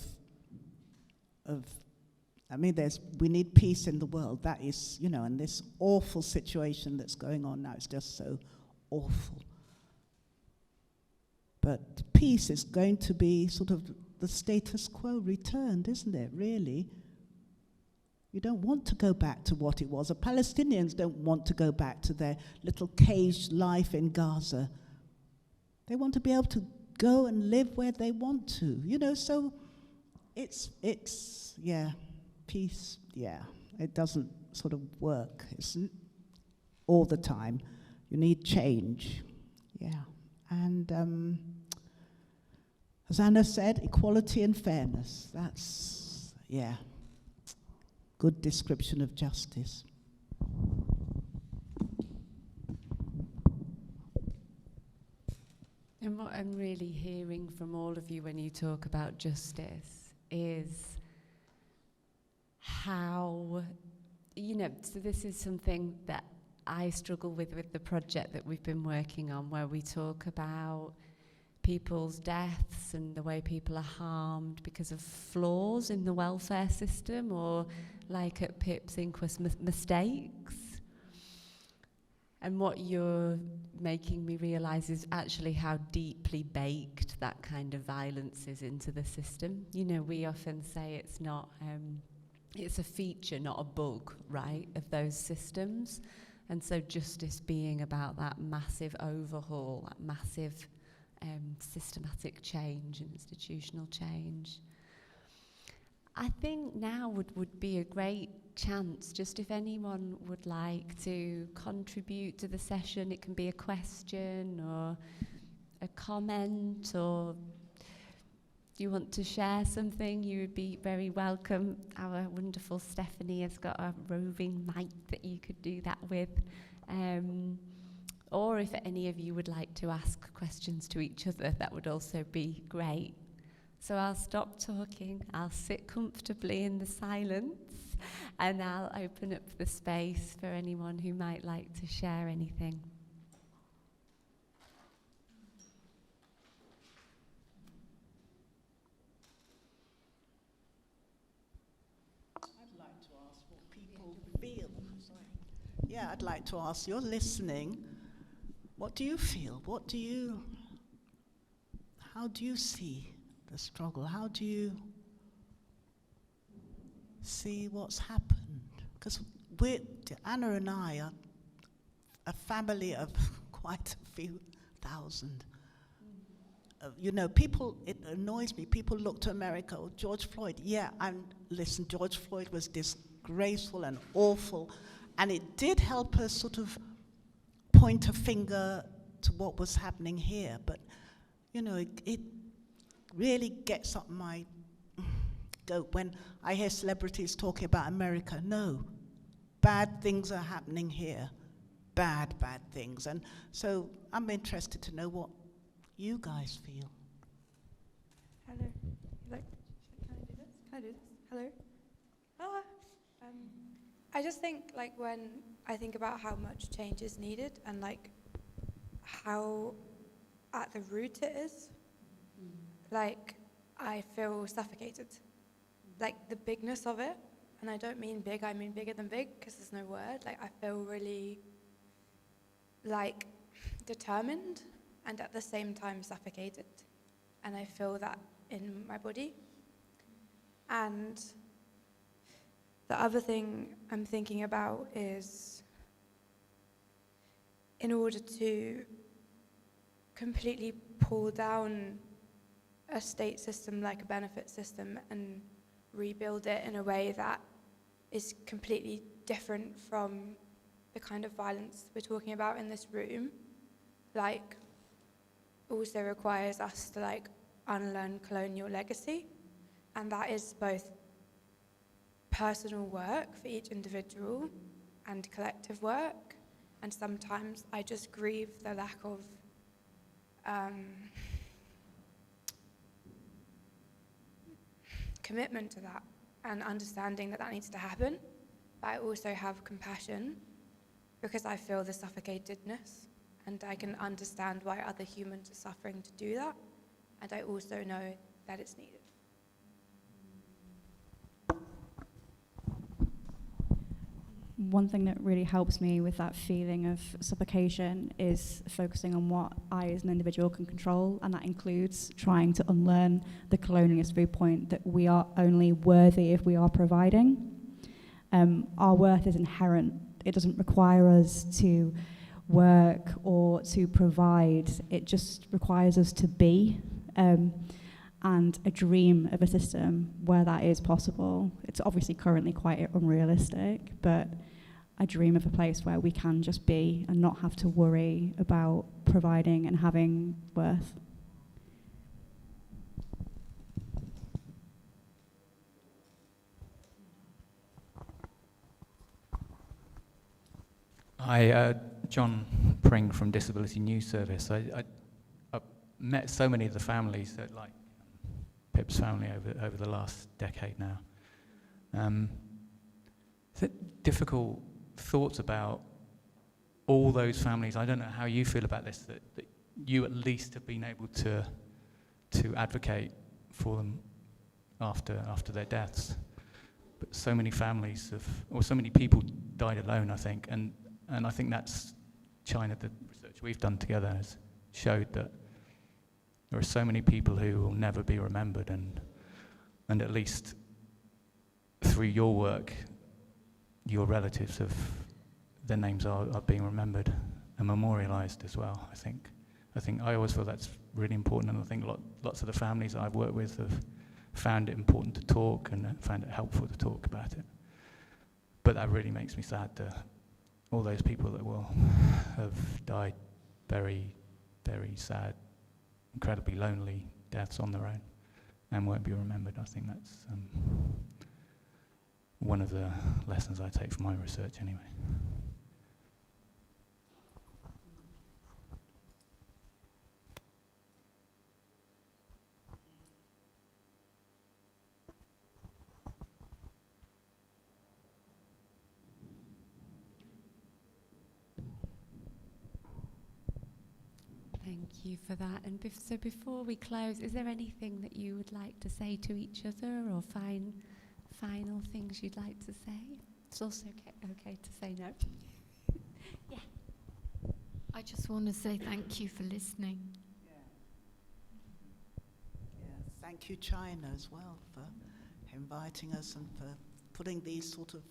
I mean, we need peace in the world. That is, you know, and this awful situation that's going on now is just so awful. But peace is going to be sort of the status quo returned, isn't it, really? You don't want to go back to what it was. The Palestinians don't want to go back to their little caged life in Gaza. They want to be able to go and live where they want to, you know, so it's peace, it doesn't sort of work. It's all the time. You need change, And as Anna said, equality and fairness. That's, good description of justice. And what I'm really hearing from all of you when you talk about justice is how, you know, so this is something that I struggle with the project that we've been working on, where we talk about people's deaths and the way people are harmed because of flaws in the welfare system, or like at Pip's inquest, mistakes. And what you're making me realise is actually how deeply baked that kind of violence is into the system. You know, we often say it's not, it's a feature, not a bug, right, of those systems. And so justice being about that massive overhaul, that massive systematic change, institutional change. I think now would be a great chance, just if anyone would like to contribute to the session. It can be a question or a comment, or do you want to share something, you would be very welcome. Our wonderful Stephanie has got a roving mic that you could do that with. Or if any of you would like to ask questions to each other, that would also be great. So I'll stop talking, I'll sit comfortably in the silence, and I'll open up the space for anyone who might like to share anything. I'd like to ask what people feel. Yeah, I'd like to ask, you're listening, what do you feel? How do you see the struggle? How do you see what's happened? Because Anna and I are a family of quite a few thousand. You know, people, it annoys me, people look to America, oh, George Floyd, yeah, and listen, George Floyd was disgraceful and awful, and it did help us sort of point a finger to what was happening here, but, you know, it really gets up my goat when I hear celebrities talking about America. No, bad things are happening here, bad things, and so I'm interested to know what you guys feel. Hello. Can I do this? Hello. Ah. I just think, like, when I think about how much change is needed and like how at the root it is, like, I feel suffocated. Like the bigness of it, and I don't mean big, I mean bigger than big, because there's no word. Like, I feel really like determined and at the same time suffocated, and I feel that in my body. And the other thing I'm thinking about is, in order to completely pull down a state system like a benefit system and rebuild it in a way that is completely different from the kind of violence we're talking about in this room, like, also requires us to like unlearn colonial legacy, and that is both personal work for each individual and collective work, and sometimes I just grieve the lack of commitment to that and understanding that that needs to happen. But I also have compassion because I feel the suffocatedness, and I can understand why other humans are suffering to do that, and I also know that it's needed. One thing that really helps me with that feeling of suffocation is focusing on what I as an individual can control, and that includes trying to unlearn the colonialist viewpoint that we are only worthy if we are providing. Our worth is inherent. It doesn't require us to work or to provide. It just requires us to be, and a dream of a system where that is possible. It's obviously currently quite unrealistic, but I dream of a place where we can just be and not have to worry about providing and having worth. Hi, John Pring from Disability News Service. I met so many of the families that, like Pip's family, over the last decade now. Is it difficult thoughts about all those families, I don't know how you feel about this, that you at least have been able to advocate for them after their deaths. But so many families or so many people died alone, I think, and I think that's China, the research we've done together has showed that there are so many people who will never be remembered, and at least through your work, your relatives their names are being remembered and memorialized as well, I think. I always feel that's really important, and I think lots of the families I've worked with have found it important to talk and found it helpful to talk about it. But that really makes me sad that all those people that will have died very, very sad, incredibly lonely deaths on their own and won't be remembered. I think that's one of the lessons I take from my research anyway. Thank you for that. And so before we close, is there anything that you would like to say to each other, or final things you'd like to say? It's also okay to say no. Yeah. I just want to say thank you for listening. Thank you, China, as well, for inviting us and for putting these sort of,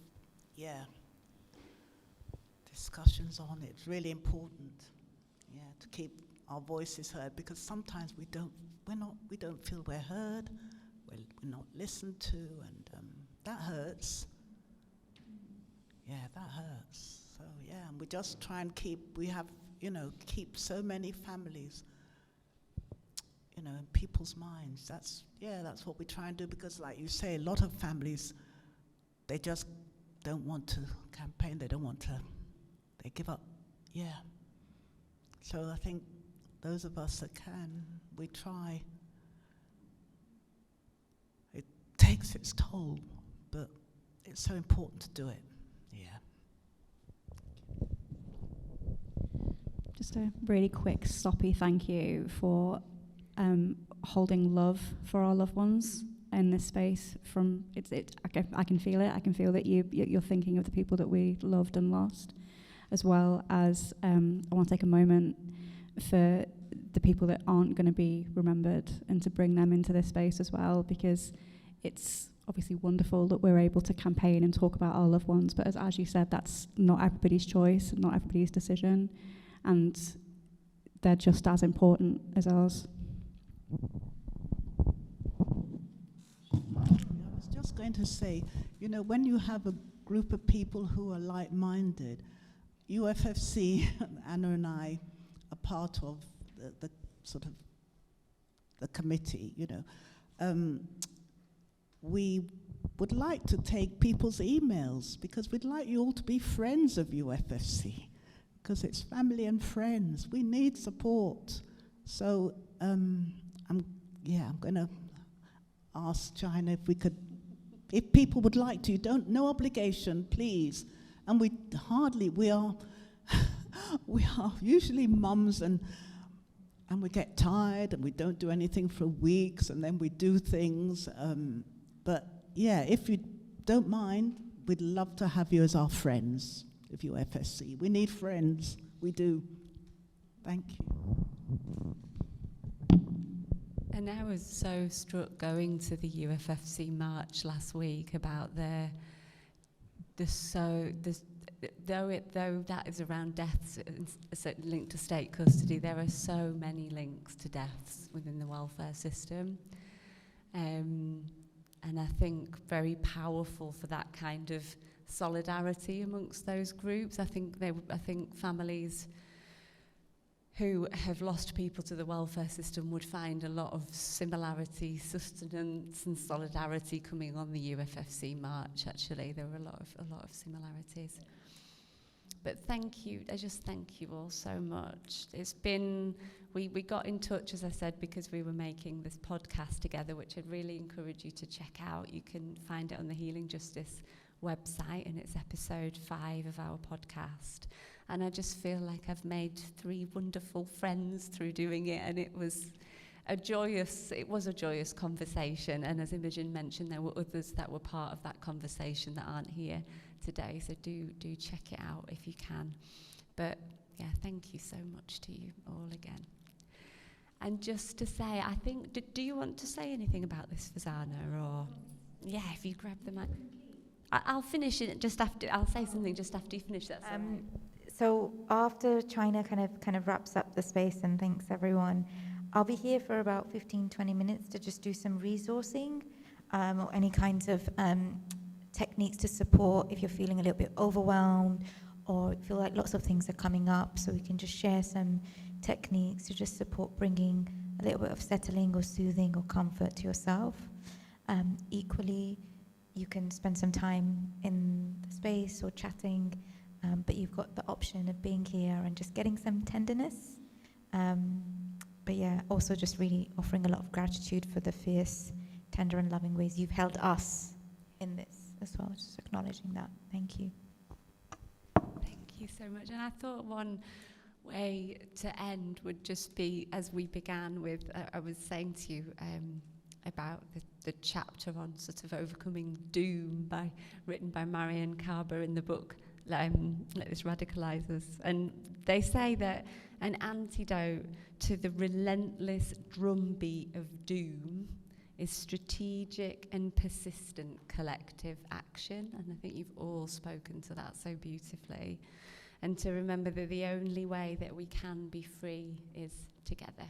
discussions on. It's really important, to keep our voices heard, because sometimes we don't feel we're heard, we're not listened to, and that hurts. That hurts. So and we just try and keep so many families, in people's minds. That's what we try and do, because like you say, a lot of families, they just don't want to campaign, they give up. So I think those of us that can, we try. It takes its toll, but it's so important to do it. Just a really quick, stoppy thank you for holding love for our loved ones in this space. I can feel it. I can feel that you're thinking of the people that we loved and lost, as well as I want to take a moment for the people that aren't going to be remembered and to bring them into this space as well, because it's obviously wonderful that we're able to campaign and talk about our loved ones, but as you said, that's not everybody's choice, not everybody's decision, and they're just as important as ours. I was just going to say, when you have a group of people who are like-minded, UFFC, Anna and I are part of the sort of the committee, we would like to take people's emails, because we'd like you all to be friends of UFFC, because it's family and friends. We need support. So I'm going to ask China if people would like to. No obligation, please. And we are usually mums, and we get tired and we don't do anything for weeks, and then we do things. But if you don't mind, we'd love to have you as our friends of UFSC. We need friends. We do. Thank you. And I was so struck going to the UFFC march last week about though that is around deaths linked to state custody, there are so many links to deaths within the welfare system. And I think very powerful for that kind of solidarity amongst those groups. I think families who have lost people to the welfare system would find a lot of similarity, sustenance and solidarity coming on the UFFC march. Actually, there were a lot of similarities. But thank you, I just thank you all so much. It's been, we got in touch, as I said, because we were making this podcast together, which I'd really encourage you to check out. You can find it on the Healing Justice website, and it's episode 5 of our podcast. And I just feel like I've made 3 wonderful friends through doing it, and it was a joyous conversation. And as Imogen mentioned, there were others that were part of that conversation that aren't here today, so do check it out if you can. But yeah, thank you so much to you all again. And just to say, I think, do you want to say anything about this, Fazana? Or yeah, if you grab the mic. I'll finish it just after. I'll say something just after you finish. That's all right. So after China kind of wraps up the space and thanks everyone, I'll be here for about 15-20 minutes to just do some resourcing or any kinds of techniques to support if you're feeling a little bit overwhelmed or feel like lots of things are coming up. So we can just share some techniques to just support bringing a little bit of settling or soothing or comfort to yourself. Equally, you can spend some time in the space or chatting, but you've got the option of being here and just getting some tenderness. But yeah, also just really offering a lot of gratitude for the fierce, tender and loving ways you've held us in this as well. Just acknowledging that. Thank you. Thank you so much. And I thought one way to end would just be, as we began with, I was saying to you about the chapter on sort of overcoming doom written by Marion Kaba in the book Let This Radicalize Us. And they say that an antidote to the relentless drumbeat of doom is strategic and persistent collective action. And I think you've all spoken to that so beautifully. And to remember that the only way that we can be free is together.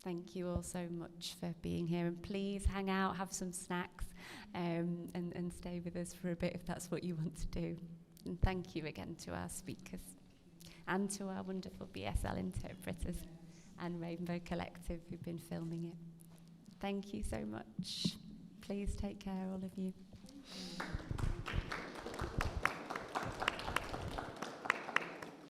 Thank you all so much for being here. And please hang out, have some snacks, and stay with us for a bit if that's what you want to do. And thank you again to our speakers and to our wonderful BSL interpreters and Rainbow Collective who've been filming it. Thank you so much. Please take care, all of you.